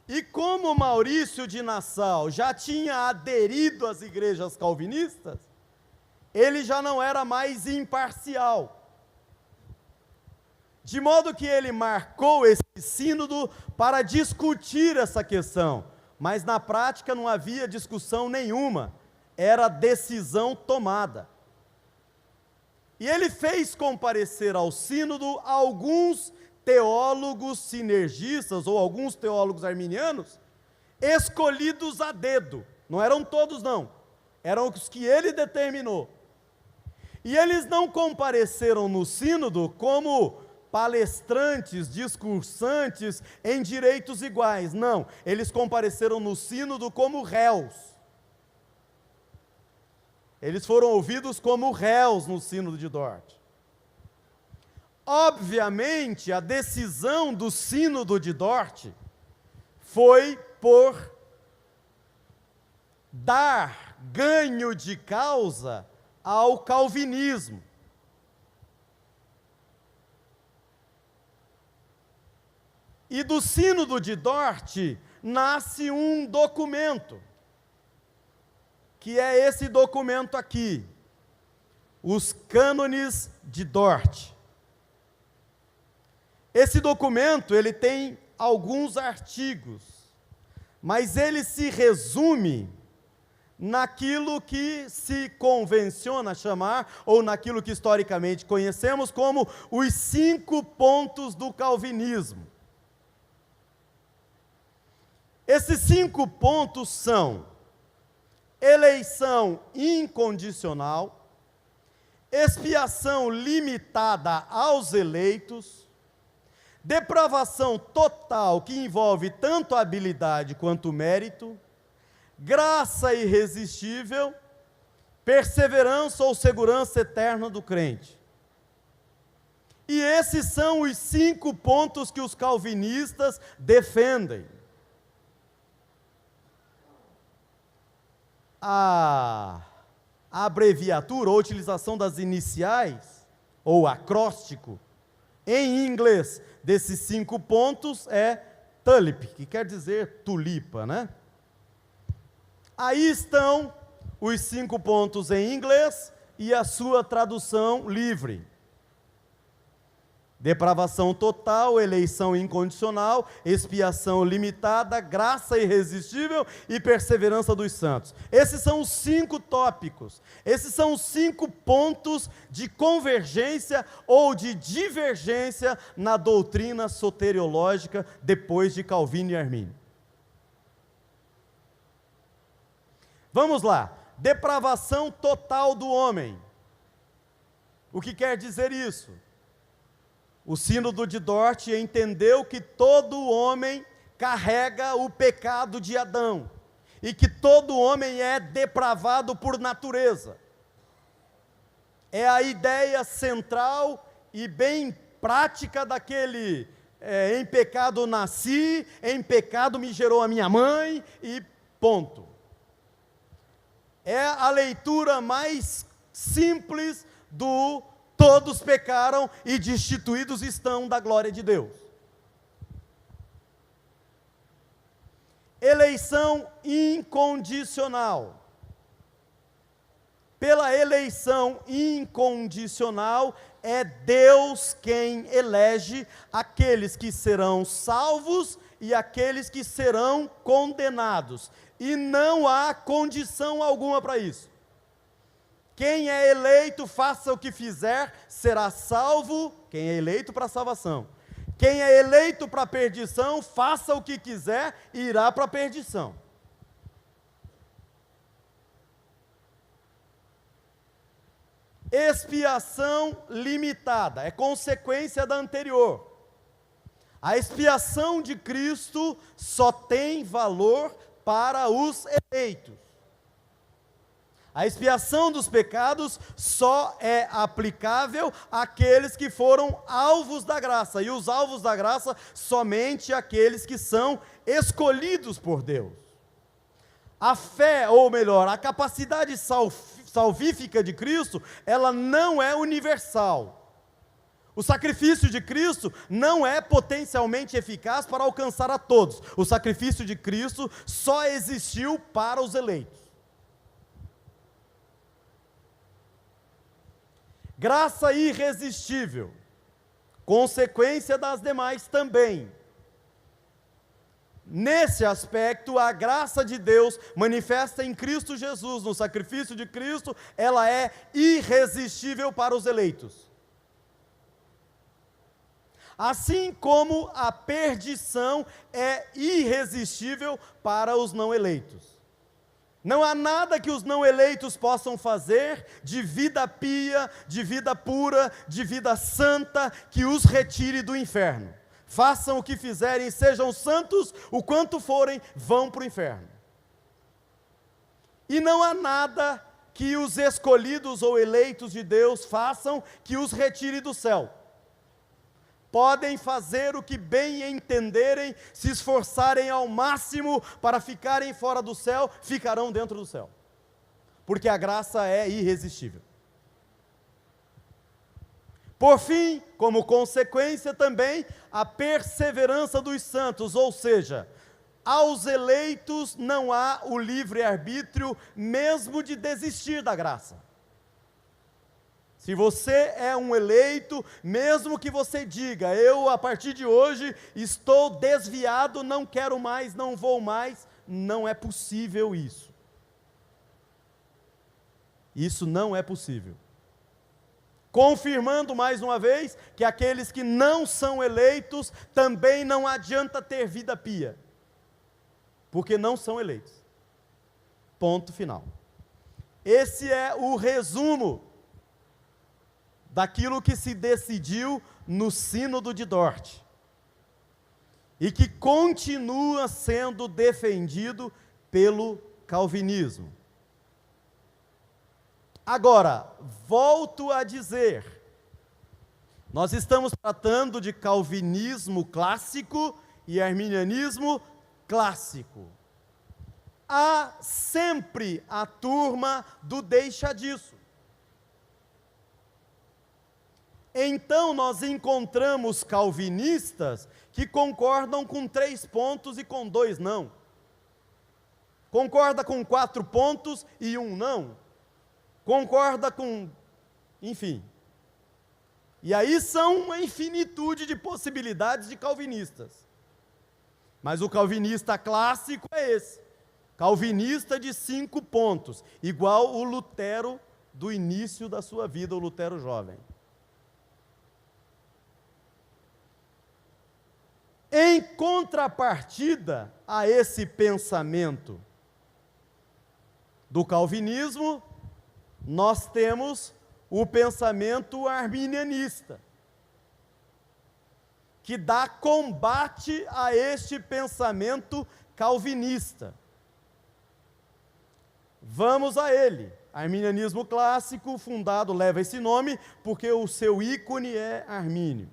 E como Maurício de Nassau já tinha aderido às igrejas calvinistas, ele já não era mais imparcial. De modo que ele marcou esse sínodo para discutir essa questão, mas na prática não havia discussão nenhuma, era decisão tomada. E ele fez comparecer ao sínodo alguns teólogos sinergistas, ou alguns teólogos arminianos, escolhidos a dedo. Não eram todos não, eram os que ele determinou. E eles não compareceram no sínodo como palestrantes, discursantes em direitos iguais, não, eles compareceram no sínodo como réus. Eles foram ouvidos como réus no sínodo de Dort. Obviamente, a decisão do sínodo de Dort foi por dar ganho de causa ao calvinismo. E do sínodo de Dort nasce um documento, que é esse documento aqui, os Cânones de Dort. Esse documento, ele tem alguns artigos, mas ele se resume naquilo que se convenciona chamar, ou naquilo que historicamente conhecemos como os 5 pontos do calvinismo. Esses 5 pontos são: eleição incondicional, expiação limitada aos eleitos, depravação total que envolve tanto a habilidade quanto o mérito, graça irresistível, perseverança ou segurança eterna do crente. E esses são os 5 pontos que os calvinistas defendem. A abreviatura, ou utilização das iniciais, ou acróstico, em inglês, desses 5 pontos é tulip, que quer dizer tulipa, né? Aí estão os 5 pontos em inglês e a sua tradução livre. Depravação total, eleição incondicional, expiação limitada, graça irresistível e perseverança dos santos. Esses são os 5 tópicos, esses são os 5 pontos de convergência ou de divergência na doutrina soteriológica depois de Calvino e Arminio. Vamos lá, depravação total do homem. O que quer dizer isso? O sínodo de Dort entendeu que todo homem carrega o pecado de Adão, e que todo homem é depravado por natureza. É a ideia central e bem prática daquele, em pecado nasci, em pecado me gerou a minha mãe, e ponto. É a leitura mais simples do todos pecaram e destituídos estão da glória de Deus. Eleição incondicional. Pela eleição incondicional, é Deus quem elege aqueles que serão salvos e aqueles que serão condenados. E não há condição alguma para isso. Quem é eleito, faça o que fizer, será salvo. Quem é eleito para a salvação. Quem é eleito para a perdição, faça o que quiser, irá para a perdição. Expiação limitada, é consequência da anterior. A expiação de Cristo só tem valor para os eleitos. A expiação dos pecados só é aplicável àqueles que foram alvos da graça, e os alvos da graça somente aqueles que são escolhidos por Deus. A fé, ou melhor, a capacidade salvífica de Cristo, ela não é universal. O sacrifício de Cristo não é potencialmente eficaz para alcançar a todos. O sacrifício de Cristo só existiu para os eleitos. Graça irresistível, consequência das demais também. Nesse aspecto, a graça de Deus manifesta em Cristo Jesus, no sacrifício de Cristo, ela é irresistível para os eleitos. Assim como a perdição é irresistível para os não eleitos. Não há nada que os não eleitos possam fazer de vida pia, de vida pura, de vida santa, que os retire do inferno. Façam o que fizerem, sejam santos, o quanto forem, vão para o inferno. E não há nada que os escolhidos ou eleitos de Deus façam que os retire do céu. Podem fazer o que bem entenderem, se esforçarem ao máximo para ficarem fora do céu, ficarão dentro do céu. Porque a graça é irresistível. Por fim, como consequência também, a perseverança dos santos, ou seja, aos eleitos não há o livre-arbítrio mesmo de desistir da graça. Se você é um eleito, mesmo que você diga, eu a partir de hoje estou desviado, não quero mais, não vou mais, não é possível isso. Isso não é possível. Confirmando mais uma vez que aqueles que não são eleitos também não adianta ter vida pia, porque não são eleitos. Ponto final. Esse é o resumo daquilo que se decidiu no Sínodo de Dort e que continua sendo defendido pelo calvinismo. Agora, volto a dizer, nós estamos tratando de calvinismo clássico e arminianismo clássico. Há sempre a turma do deixa disso. Então nós encontramos calvinistas que concordam com 3 pontos e com 2 não. Concorda com 4 pontos e 1 não. Concorda com, enfim. E aí são uma infinitude de possibilidades de calvinistas. Mas o calvinista clássico é esse. Calvinista de 5 pontos, igual o Lutero do início da sua vida, o Lutero jovem. Em contrapartida a esse pensamento do calvinismo, nós temos o pensamento arminianista, que dá combate a este pensamento calvinista. Vamos a ele. Arminianismo clássico, fundado, leva esse nome, porque o seu ícone é Armínio.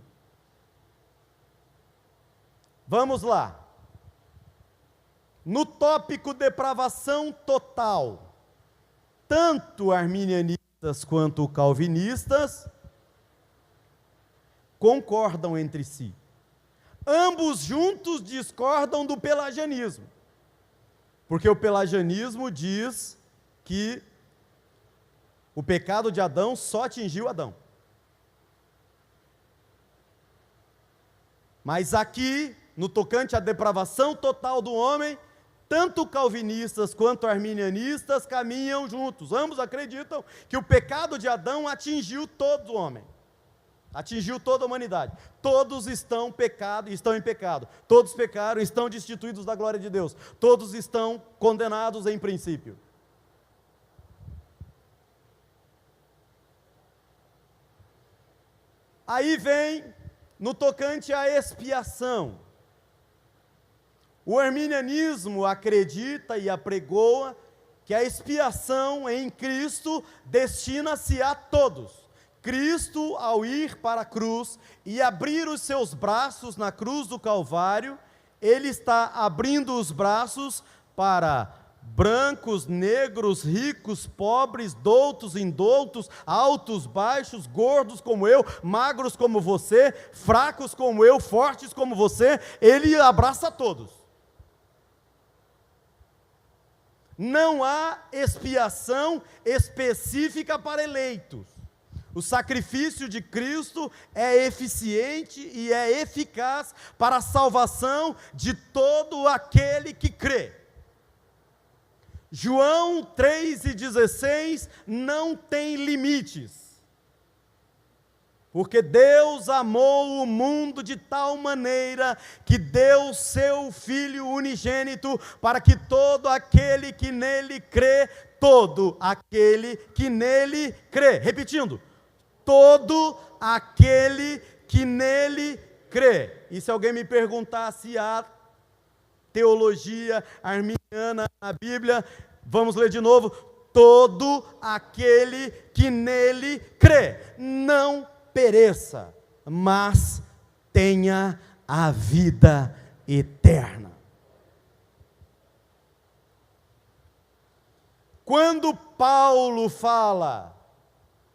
Vamos lá. No tópico depravação total, tanto arminianistas quanto calvinistas concordam entre si. Ambos juntos discordam do pelagianismo. Porque o pelagianismo diz que o pecado de Adão só atingiu Adão. Mas aqui, no tocante à depravação total do homem, tanto calvinistas quanto arminianistas caminham juntos. Ambos acreditam que o pecado de Adão atingiu todo o homem. Atingiu toda a humanidade. Todos estão em pecado. Todos pecaram, estão destituídos da glória de Deus. Todos estão condenados em princípio. Aí vem no tocante à expiação. O arminianismo acredita e apregoa que a expiação em Cristo destina-se a todos. Cristo, ao ir para a cruz e abrir os seus braços na cruz do Calvário, ele está abrindo os braços para brancos, negros, ricos, pobres, doutos, indoutos, altos, baixos, gordos como eu, magros como você, fracos como eu, fortes como você, ele abraça todos. Não há expiação específica para eleitos. O sacrifício de Cristo é eficiente e é eficaz para a salvação de todo aquele que crê. João 3,16 não tem limites. Porque Deus amou o mundo de tal maneira que deu seu Filho unigênito para que todo aquele que nele crê, todo aquele que nele crê. Repetindo, todo aquele que nele crê. E se alguém me perguntar se há teologia arminiana na Bíblia, vamos ler de novo. Todo aquele que nele crê, não pereça, mas tenha a vida eterna. Quando Paulo fala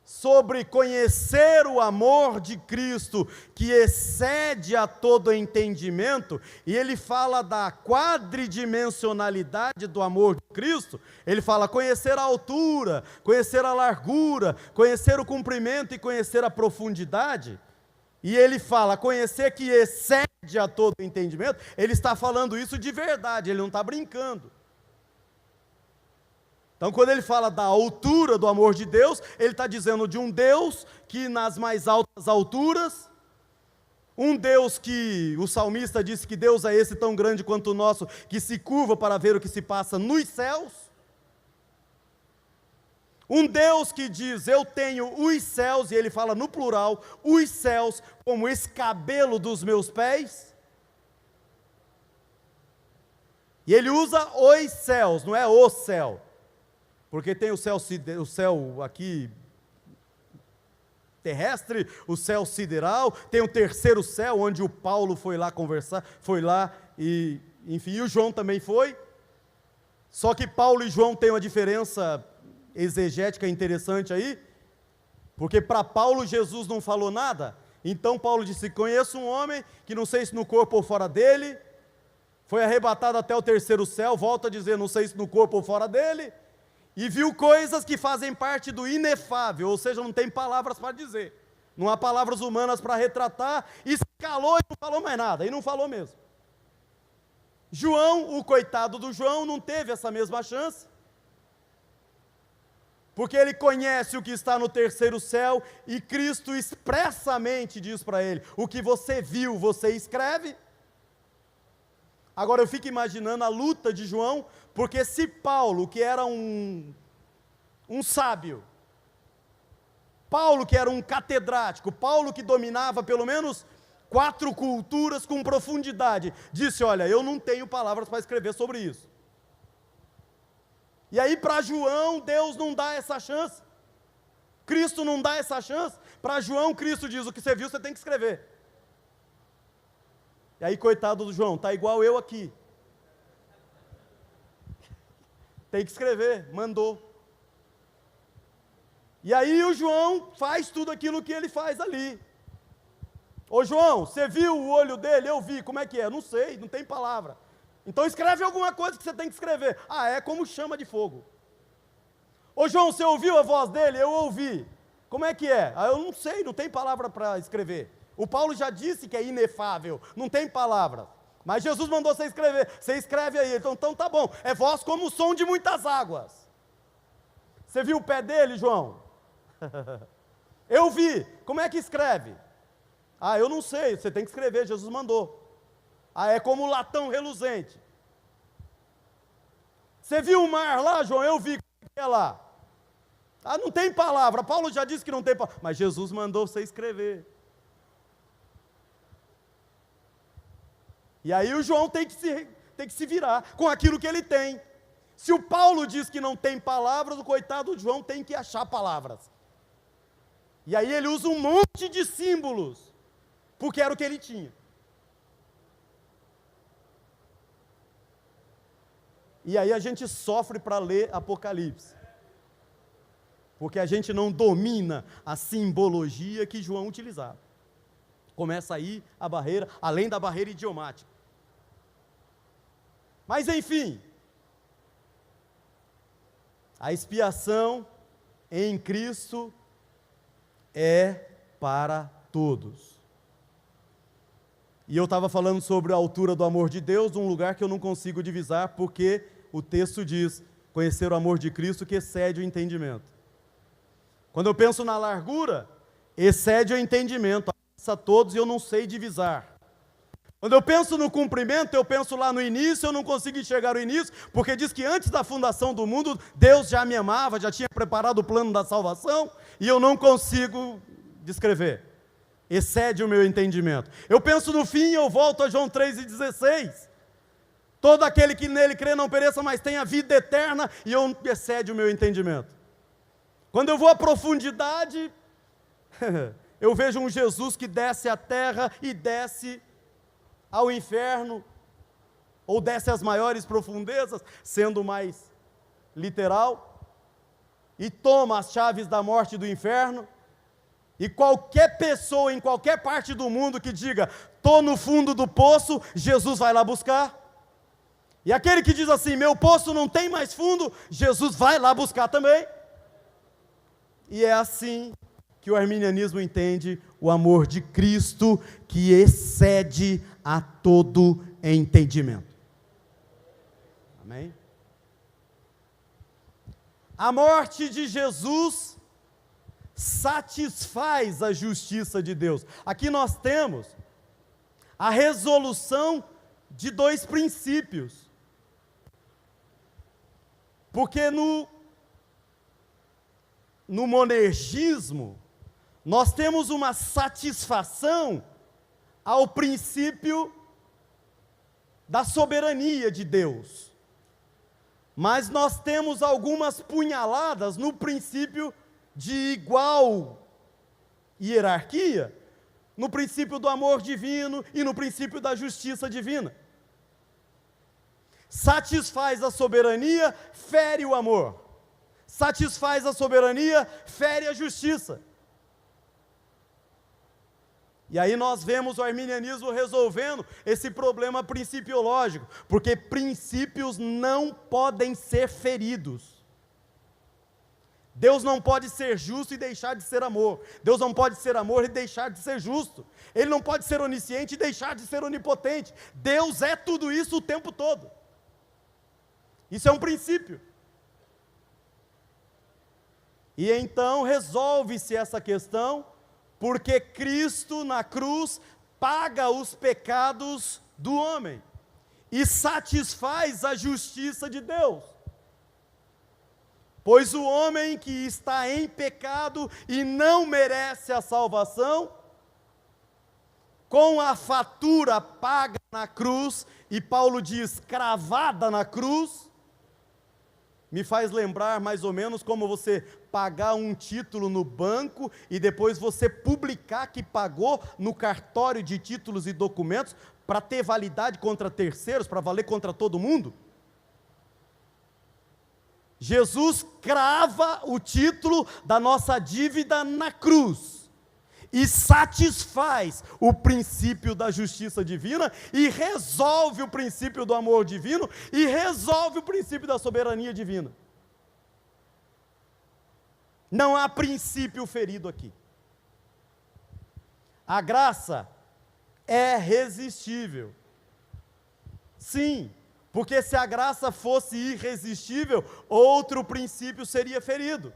sobre conhecer o amor de Cristo, que excede a todo entendimento, e ele fala da quadridimensionalidade do amor de Cristo, ele fala conhecer a altura, conhecer a largura, conhecer o comprimento e conhecer a profundidade, e ele fala conhecer que excede a todo entendimento, ele está falando isso de verdade, ele não está brincando. Então, quando ele fala da altura do amor de Deus, ele está dizendo de um Deus que nas mais altas alturas, um Deus que o salmista disse que Deus é esse tão grande quanto o nosso, que se curva para ver o que se passa nos céus. Um Deus que diz, eu tenho os céus, e ele fala no plural, os céus como escabelo dos meus pés. E ele usa os céus, não é o céu. Porque tem o céu aqui terrestre, o céu sideral, tem o terceiro céu, onde o Paulo foi lá conversar, foi lá e, enfim, e o João também foi. Só que Paulo e João têm uma diferença exegética interessante aí, porque para Paulo Jesus não falou nada, então Paulo disse, conheço um homem que não sei se no corpo ou fora dele, foi arrebatado até o terceiro céu, volta a dizer, não sei se no corpo ou fora dele, e viu coisas que fazem parte do inefável, ou seja, não tem palavras para dizer, não há palavras humanas para retratar, e se calou e não falou mais nada, e não falou mesmo. João, o coitado do João, não teve essa mesma chance, porque ele conhece o que está no terceiro céu, e Cristo expressamente diz para ele, o que você viu, você escreve. Agora eu fico imaginando a luta de João, porque se Paulo, que era um sábio, Paulo que era um catedrático, Paulo que dominava pelo menos 4 culturas com profundidade, disse, olha, eu não tenho palavras para escrever sobre isso. E aí para João, Deus não dá essa chance, Cristo não dá essa chance, para João, Cristo diz, o que você viu, você tem que escrever. E aí, coitado do João, está igual eu aqui. Tem que escrever, mandou. E aí o João faz tudo aquilo que ele faz ali. Ô João, você viu o olho dele? Eu vi, como é que é? Não sei, não tem palavra. Então escreve alguma coisa que você tem que escrever. Ah, é como chama de fogo. Ô João, você ouviu a voz dele? Eu ouvi. Como é que é? Ah, eu não sei, não tem palavra para escrever. O Paulo já disse que é inefável, não tem palavra. Mas Jesus mandou você escrever. Você escreve aí. Então tá bom. É voz como o som de muitas águas. Você viu o pé dele, João? Eu vi. Como é que escreve? Ah, eu não sei. Você tem que escrever. Jesus mandou. Ah, é como latão reluzente. Você viu o mar lá, João? Eu vi. Como é lá? Ah, não tem palavra. Paulo já disse que não tem palavra. Mas Jesus mandou você escrever. E aí o João tem que se virar com aquilo que ele tem. Se o Paulo diz que não tem palavras, o coitado do João tem que achar palavras. E aí ele usa um monte de símbolos, porque era o que ele tinha. E aí a gente sofre para ler Apocalipse, porque a gente não domina a simbologia que João utilizava. Começa aí a barreira, além da barreira idiomática. Mas enfim, a expiação em Cristo é para todos. E eu estava falando sobre a altura do amor de Deus, um lugar que eu não consigo divisar, porque o texto diz, conhecer o amor de Cristo que excede o entendimento. Quando eu penso na largura, excede o entendimento, alcança todos e eu não sei divisar. Quando eu penso no cumprimento, eu penso lá no início, eu não consigo enxergar o início, porque diz que antes da fundação do mundo, Deus já me amava, já tinha preparado o plano da salvação, e eu não consigo descrever. Excede o meu entendimento. Eu penso no fim, eu volto a João 3,16. Todo aquele que nele crê não pereça, mas tenha vida eterna, e excede o meu entendimento. Quando eu vou à profundidade, eu vejo um Jesus que desce à terra e desce ao inferno, ou desce às maiores profundezas, sendo mais literal, e toma as chaves da morte e do inferno, e qualquer pessoa em qualquer parte do mundo que diga, estou no fundo do poço, Jesus vai lá buscar. E aquele que diz assim, meu poço não tem mais fundo, Jesus vai lá buscar também. E é assim que o arminianismo entende o amor de Cristo, que excede a todo entendimento. Amém? A morte de Jesus satisfaz a justiça de Deus. Aqui nós temos a resolução de dois princípios. Porque no monergismo, nós temos uma satisfação ao princípio da soberania de Deus. Mas nós temos algumas punhaladas no princípio de igual hierarquia, no princípio do amor divino e no princípio da justiça divina. Satisfaz a soberania, fere o amor. Satisfaz a soberania, fere a justiça. E aí nós vemos o arminianismo resolvendo esse problema principiológico, porque princípios não podem ser feridos. Deus não pode ser justo e deixar de ser amor. Deus não pode ser amor e deixar de ser justo. Ele não pode ser onisciente e deixar de ser onipotente. Deus é tudo isso o tempo todo. Isso é um princípio. E então resolve-se essa questão, porque Cristo na cruz paga os pecados do homem e satisfaz a justiça de Deus. Pois o homem que está em pecado e não merece a salvação, com a fatura paga na cruz, e Paulo diz cravada na cruz, me faz lembrar mais ou menos como você pagar um título no banco e depois você publicar que pagou no cartório de títulos e documentos para ter validade contra terceiros, para valer contra todo mundo. Jesus crava o título da nossa dívida na cruz. e satisfaz o princípio da justiça divina, e resolve o princípio do amor divino, e resolve o princípio da soberania divina. Não há princípio ferido aqui. A graça é resistível. Sim, porque se a graça fosse irresistível, outro princípio seria ferido.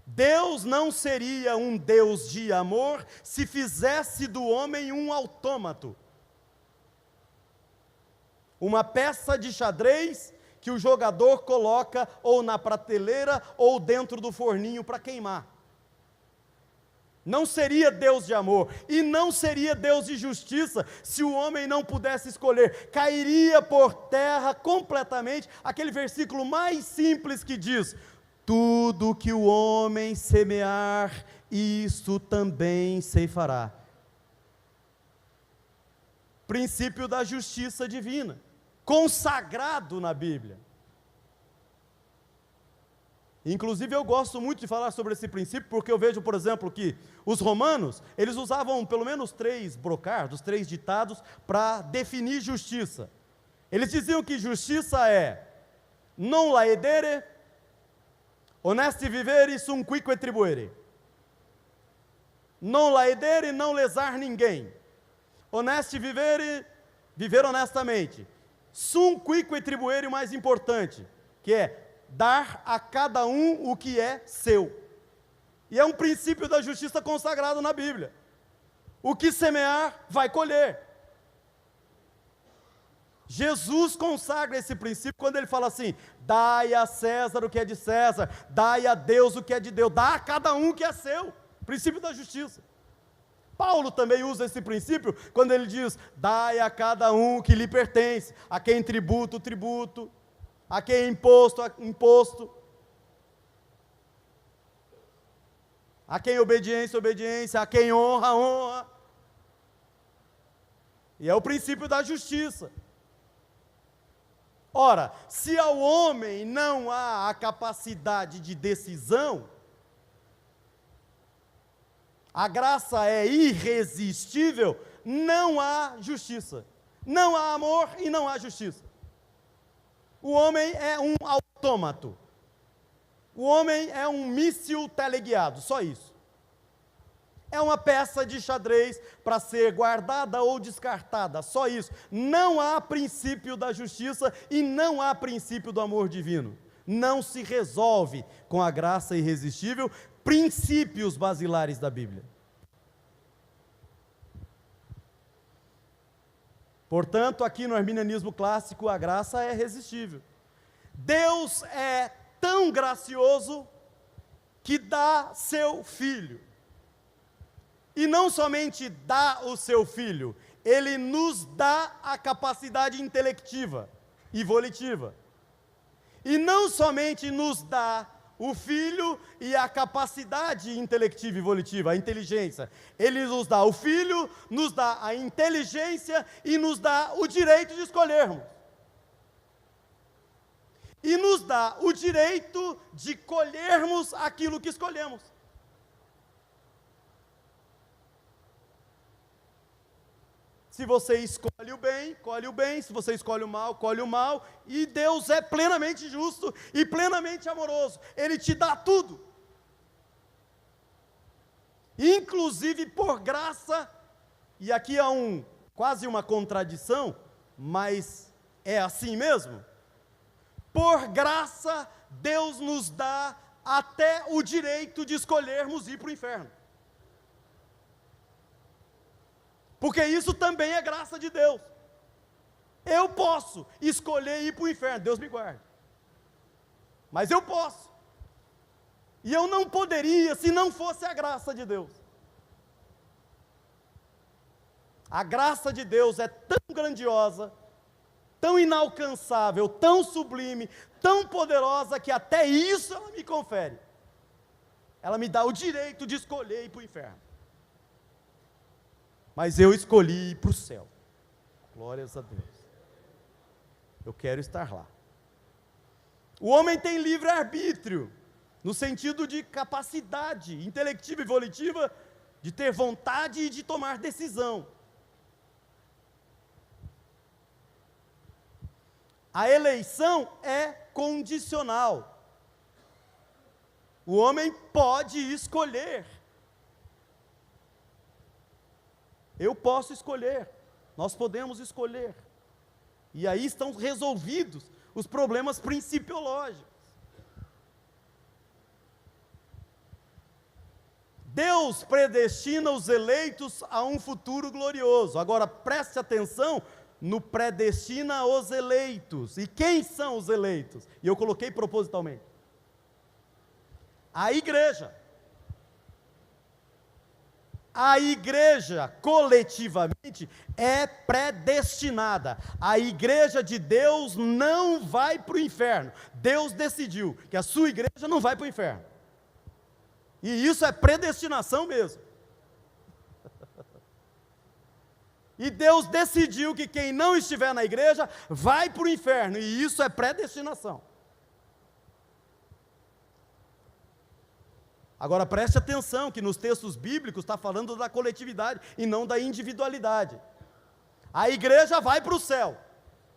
Deus não seria um Deus de amor se fizesse do homem um autômato. Uma peça de xadrez que o jogador coloca ou na prateleira ou dentro do forninho para queimar. Não seria Deus de amor e não seria Deus de justiça se o homem não pudesse escolher. Cairia por terra completamente aquele versículo mais simples que diz: tudo que o homem semear, isso também ceifará. Princípio da justiça divina, consagrado na Bíblia. Inclusive eu gosto muito de falar sobre esse princípio, porque eu vejo, por exemplo, que os romanos, eles usavam pelo menos 3 brocardos, 3 ditados, para definir justiça. Eles diziam que justiça é non laedere, honesti vivere, sum quique tribuere. Non laedere, não lesar ninguém. Honesti vivere, viver honestamente. Sum quique tribuere, o mais importante, que é dar a cada um o que é seu. E é um princípio da justiça consagrado na Bíblia. O que semear, vai colher. Jesus consagra esse princípio quando ele fala assim: dai a César o que é de César, dai a Deus o que é de Deus, dá a cada um o que é seu. Princípio da justiça. Paulo também usa esse princípio quando ele diz: dai a cada um o que lhe pertence, a quem tributo, tributo, a quem imposto, imposto, a quem obediência, obediência, a quem honra, honra. E é o princípio da justiça. Ora, se ao homem não há a capacidade de decisão, a graça é irresistível, não há justiça, não há amor e não há justiça. O homem é um autômato, o homem é um míssil teleguiado, só isso. É uma peça de xadrez para ser guardada ou descartada, só isso. Não há princípio da justiça e não há princípio do amor divino. Não se resolve com a graça irresistível, princípios basilares da Bíblia. Portanto, aqui no arminianismo clássico, a graça é irresistível. Deus é tão gracioso que dá seu Filho. E não somente dá o seu Filho, Ele nos dá a capacidade intelectiva e volitiva. E não somente nos dá o Filho e a capacidade intelectiva e volitiva, a inteligência. Ele nos dá o Filho, nos dá a inteligência e nos dá o direito de escolhermos. E nos dá o direito de colhermos aquilo que escolhemos. Se você escolhe o bem, colhe o bem. Se você escolhe o mal, colhe o mal. E Deus é plenamente justo e plenamente amoroso. Ele te dá tudo. Inclusive por graça, e aqui há quase uma contradição, mas é assim mesmo. Por graça, Deus nos dá até o direito de escolhermos ir para o inferno. Porque isso também é graça de Deus. Eu posso escolher ir para o inferno, Deus me guarde. Mas eu posso. E eu não poderia se não fosse a graça de Deus. A graça de Deus é tão grandiosa, tão inalcançável, tão sublime, tão poderosa, que até isso ela me confere. Ela me dá o direito de escolher ir para o inferno. Mas eu escolhi ir para o céu. Glórias a Deus. Eu quero estar lá. O homem tem livre-arbítrio. no sentido de capacidade intelectiva e volitiva, de ter vontade e de tomar decisão. A eleição é condicional. O homem pode escolher. Eu posso escolher. Nós podemos escolher. E aí estão resolvidos os problemas principiológicos. Deus predestina os eleitos a um futuro glorioso. Agora preste atenção no predestina os eleitos. E quem são os eleitos? E eu coloquei propositalmente. A igreja. A igreja, coletivamente, é predestinada. A igreja de Deus não vai para o inferno. Deus decidiu que a sua igreja não vai para o inferno. E isso é predestinação mesmo. E Deus decidiu que quem não estiver na igreja vai para o inferno. E isso é predestinação. Agora preste atenção que nos textos bíblicos está falando da coletividade e não da individualidade. A igreja vai para o céu,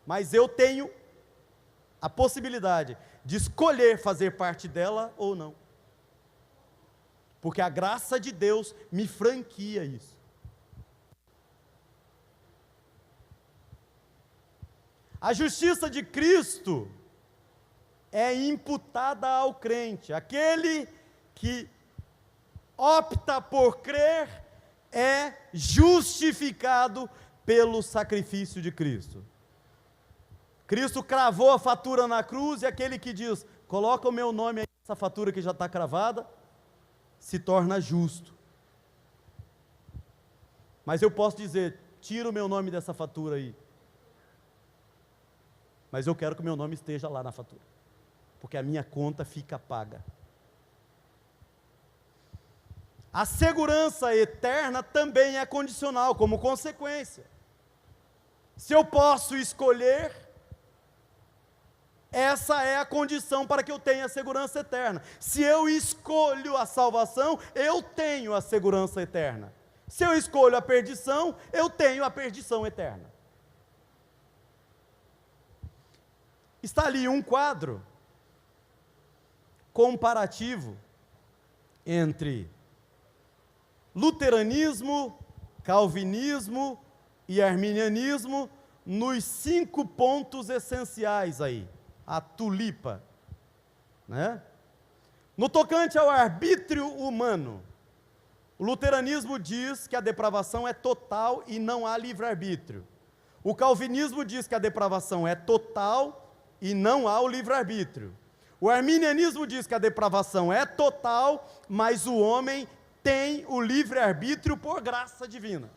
mas eu tenho a possibilidade de escolher fazer parte dela ou não. Porque a graça de Deus me franquia isso. A justiça de Cristo é imputada ao crente. Aquele que opta por crer é justificado pelo sacrifício de Cristo. Cristo cravou a fatura na cruz e aquele que diz, coloca o meu nome aí nessa fatura que já está cravada, se torna justo. Mas eu posso dizer, tira o meu nome dessa fatura aí. Mas eu quero que o meu nome esteja lá na fatura, porque a minha conta fica paga. A segurança eterna também é condicional, como consequência. Se eu posso escolher, essa é a condição para que eu tenha a segurança eterna. Se eu escolho a salvação, eu tenho a segurança eterna. Se eu escolho a perdição, eu tenho a perdição eterna. Está ali um quadro comparativo entre luteranismo, calvinismo e arminianismo nos 5 pontos essenciais aí, a tulipa, né? No tocante ao arbítrio humano, o luteranismo diz que a depravação é total e não há livre-arbítrio. O calvinismo diz que a depravação é total e não há o livre-arbítrio. O arminianismo diz que a depravação é total, mas o homem tem o livre-arbítrio por graça divina.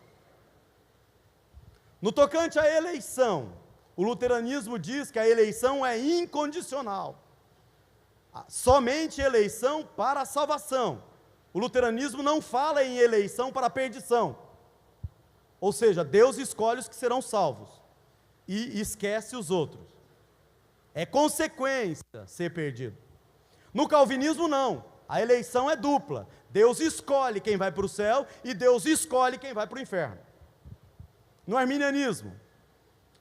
No tocante à eleição, o luteranismo diz que a eleição é incondicional. Somente eleição para a salvação. O luteranismo não fala em eleição para a perdição. Ou seja, Deus escolhe os que serão salvos e esquece os outros. É consequência ser perdido. No calvinismo não, a eleição é dupla. Deus escolhe quem vai para o céu e Deus escolhe quem vai para o inferno. No arminianismo,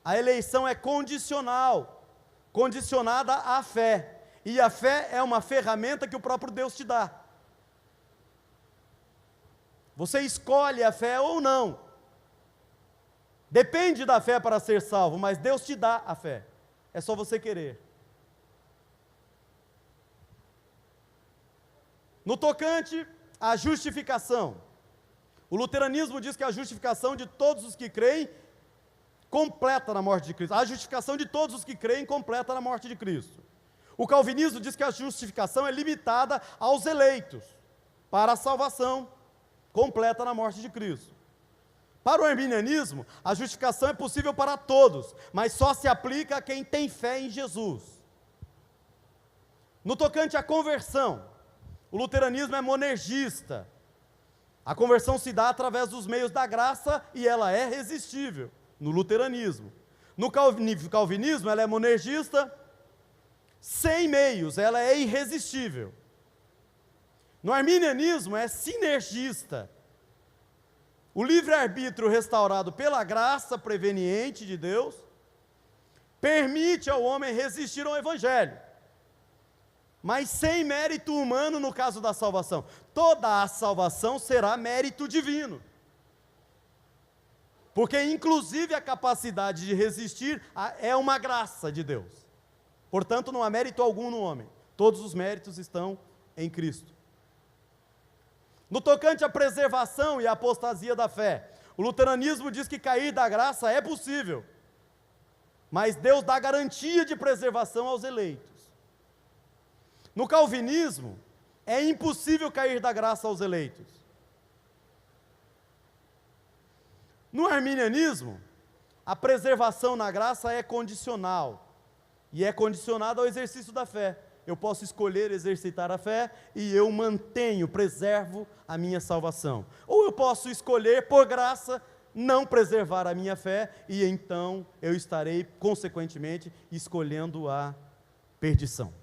a eleição é condicional, condicionada à fé. E a fé é uma ferramenta que o próprio Deus te dá. Você escolhe a fé ou não. Depende da fé para ser salvo, mas Deus te dá a fé. É só você querer. No tocante à justificação, o luteranismo diz que a justificação de todos os que creem completa na morte de Cristo. A justificação de todos os que creem completa na morte de Cristo. O calvinismo diz que a justificação é limitada aos eleitos, para a salvação completa na morte de Cristo. Para o arminianismo, a justificação é possível para todos, mas só se aplica a quem tem fé em Jesus. No tocante à conversão, o luteranismo é monergista. A conversão se dá através dos meios da graça e ela é resistível, no luteranismo. No calvinismo, ela é monergista, sem meios, ela é irresistível. No arminianismo é sinergista. O livre-arbítrio restaurado pela graça preveniente de Deus permite ao homem resistir ao Evangelho, mas sem mérito humano no caso da salvação. Toda a salvação será mérito divino, porque inclusive a capacidade de resistir é uma graça de Deus. Portanto, não há mérito algum no homem, todos os méritos estão em Cristo. No tocante à preservação e à apostasia da fé, o luteranismo diz que cair da graça é possível, mas Deus dá garantia de preservação aos eleitos. No calvinismo, é impossível cair da graça aos eleitos. No arminianismo, a preservação na graça é condicional, e é condicionada ao exercício da fé. Eu posso escolher exercitar a fé e eu mantenho, preservo a minha salvação. Ou eu posso escolher, por graça, não preservar a minha fé e então eu estarei, consequentemente, escolhendo a perdição.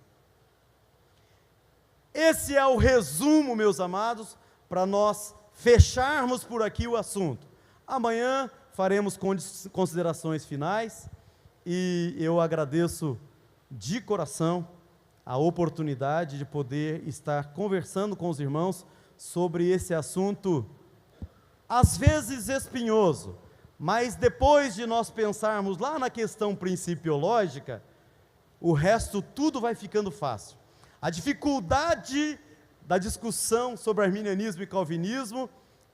Esse é o resumo, meus amados, para nós fecharmos por aqui o assunto. Amanhã faremos considerações finais e eu agradeço de coração a oportunidade de poder estar conversando com os irmãos sobre esse assunto, às vezes espinhoso, mas depois de nós pensarmos lá na questão principiológica, o resto tudo vai ficando fácil. A dificuldade da discussão sobre arminianismo e calvinismo,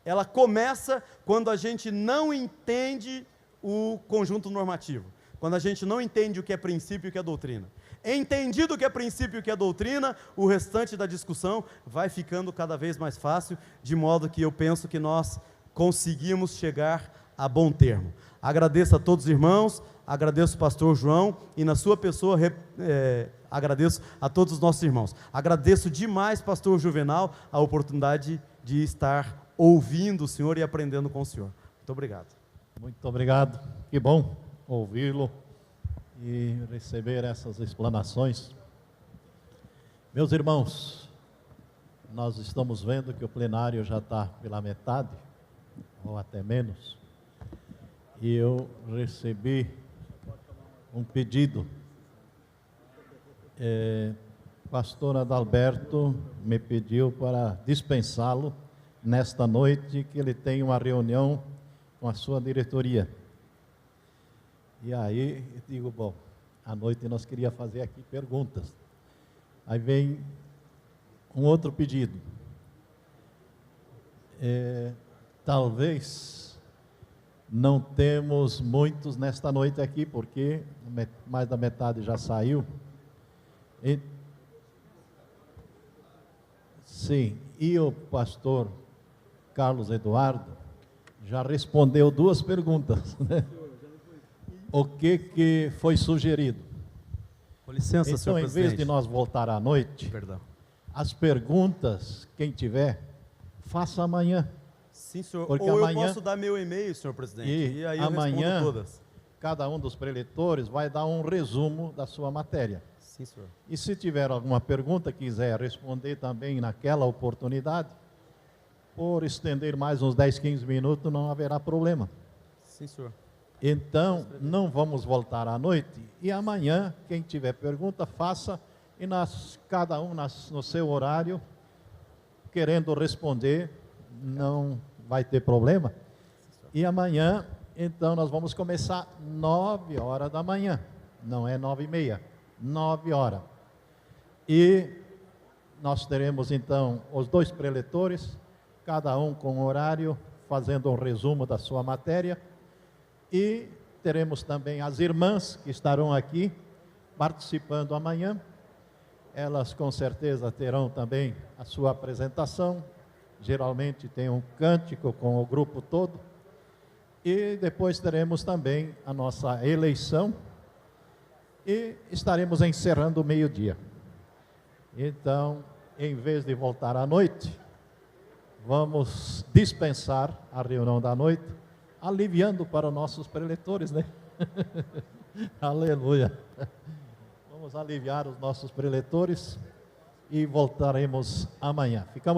ela começa quando a gente não entende o conjunto normativo, quando a gente não entende o que é princípio e o que é doutrina. Entendido o que é princípio e o que é doutrina, o restante da discussão vai ficando cada vez mais fácil, de modo que eu penso que nós conseguimos chegar a bom termo. Agradeço a todos os irmãos, agradeço o pastor João e na sua pessoa agradeço a todos os nossos irmãos. Agradeço demais, pastor Juvenal, a oportunidade de estar ouvindo o senhor e aprendendo com o senhor. Muito obrigado. Muito obrigado, que bom ouvi-lo e receber essas explanações. Meus irmãos, nós estamos vendo que o plenário já está pela metade, ou até menos, e eu recebi um pedido. Pastor Adalberto me pediu para dispensá-lo nesta noite, que ele tem uma reunião com a sua diretoria. E aí eu digo, bom, à noite nós queríamos fazer aqui perguntas. Aí vem um outro pedido. Talvez não temos muitos nesta noite aqui, porque mais da metade já saiu. Sim, e o pastor Carlos Eduardo já respondeu duas perguntas, né? O que foi sugerido? Com licença, então, senhor presidente. Em vez de nós voltar à noite, as perguntas, quem tiver, faça amanhã. Sim, senhor. Porque ou amanhã, eu posso dar meu e-mail, senhor presidente, e aí amanhã, eu respondo todas. Cada um dos preletores vai dar um resumo da sua matéria. Sim, senhor. E se tiver alguma pergunta, quiser responder também naquela oportunidade, por estender mais uns 10, 15 minutos, não haverá problema. Sim, senhor. Então, não vamos voltar à noite, e amanhã, quem tiver pergunta, faça, e cada um no seu horário, querendo responder, não vai ter problema. E amanhã, então, nós vamos começar 9 horas da manhã, não é 9h30, 9 horas. E nós teremos, então, os 2 preletores, cada um com horário, fazendo um resumo da sua matéria. E teremos também as irmãs que estarão aqui participando amanhã. Elas com certeza terão também a sua apresentação. Geralmente tem um cântico com o grupo todo. E depois teremos também a nossa eleição. E estaremos encerrando o meio-dia. Então, em vez de voltar à noite, vamos dispensar a reunião da noite, aliviando para nossos preletores, né? Aleluia. Vamos aliviar os nossos preletores e voltaremos amanhã. Ficamos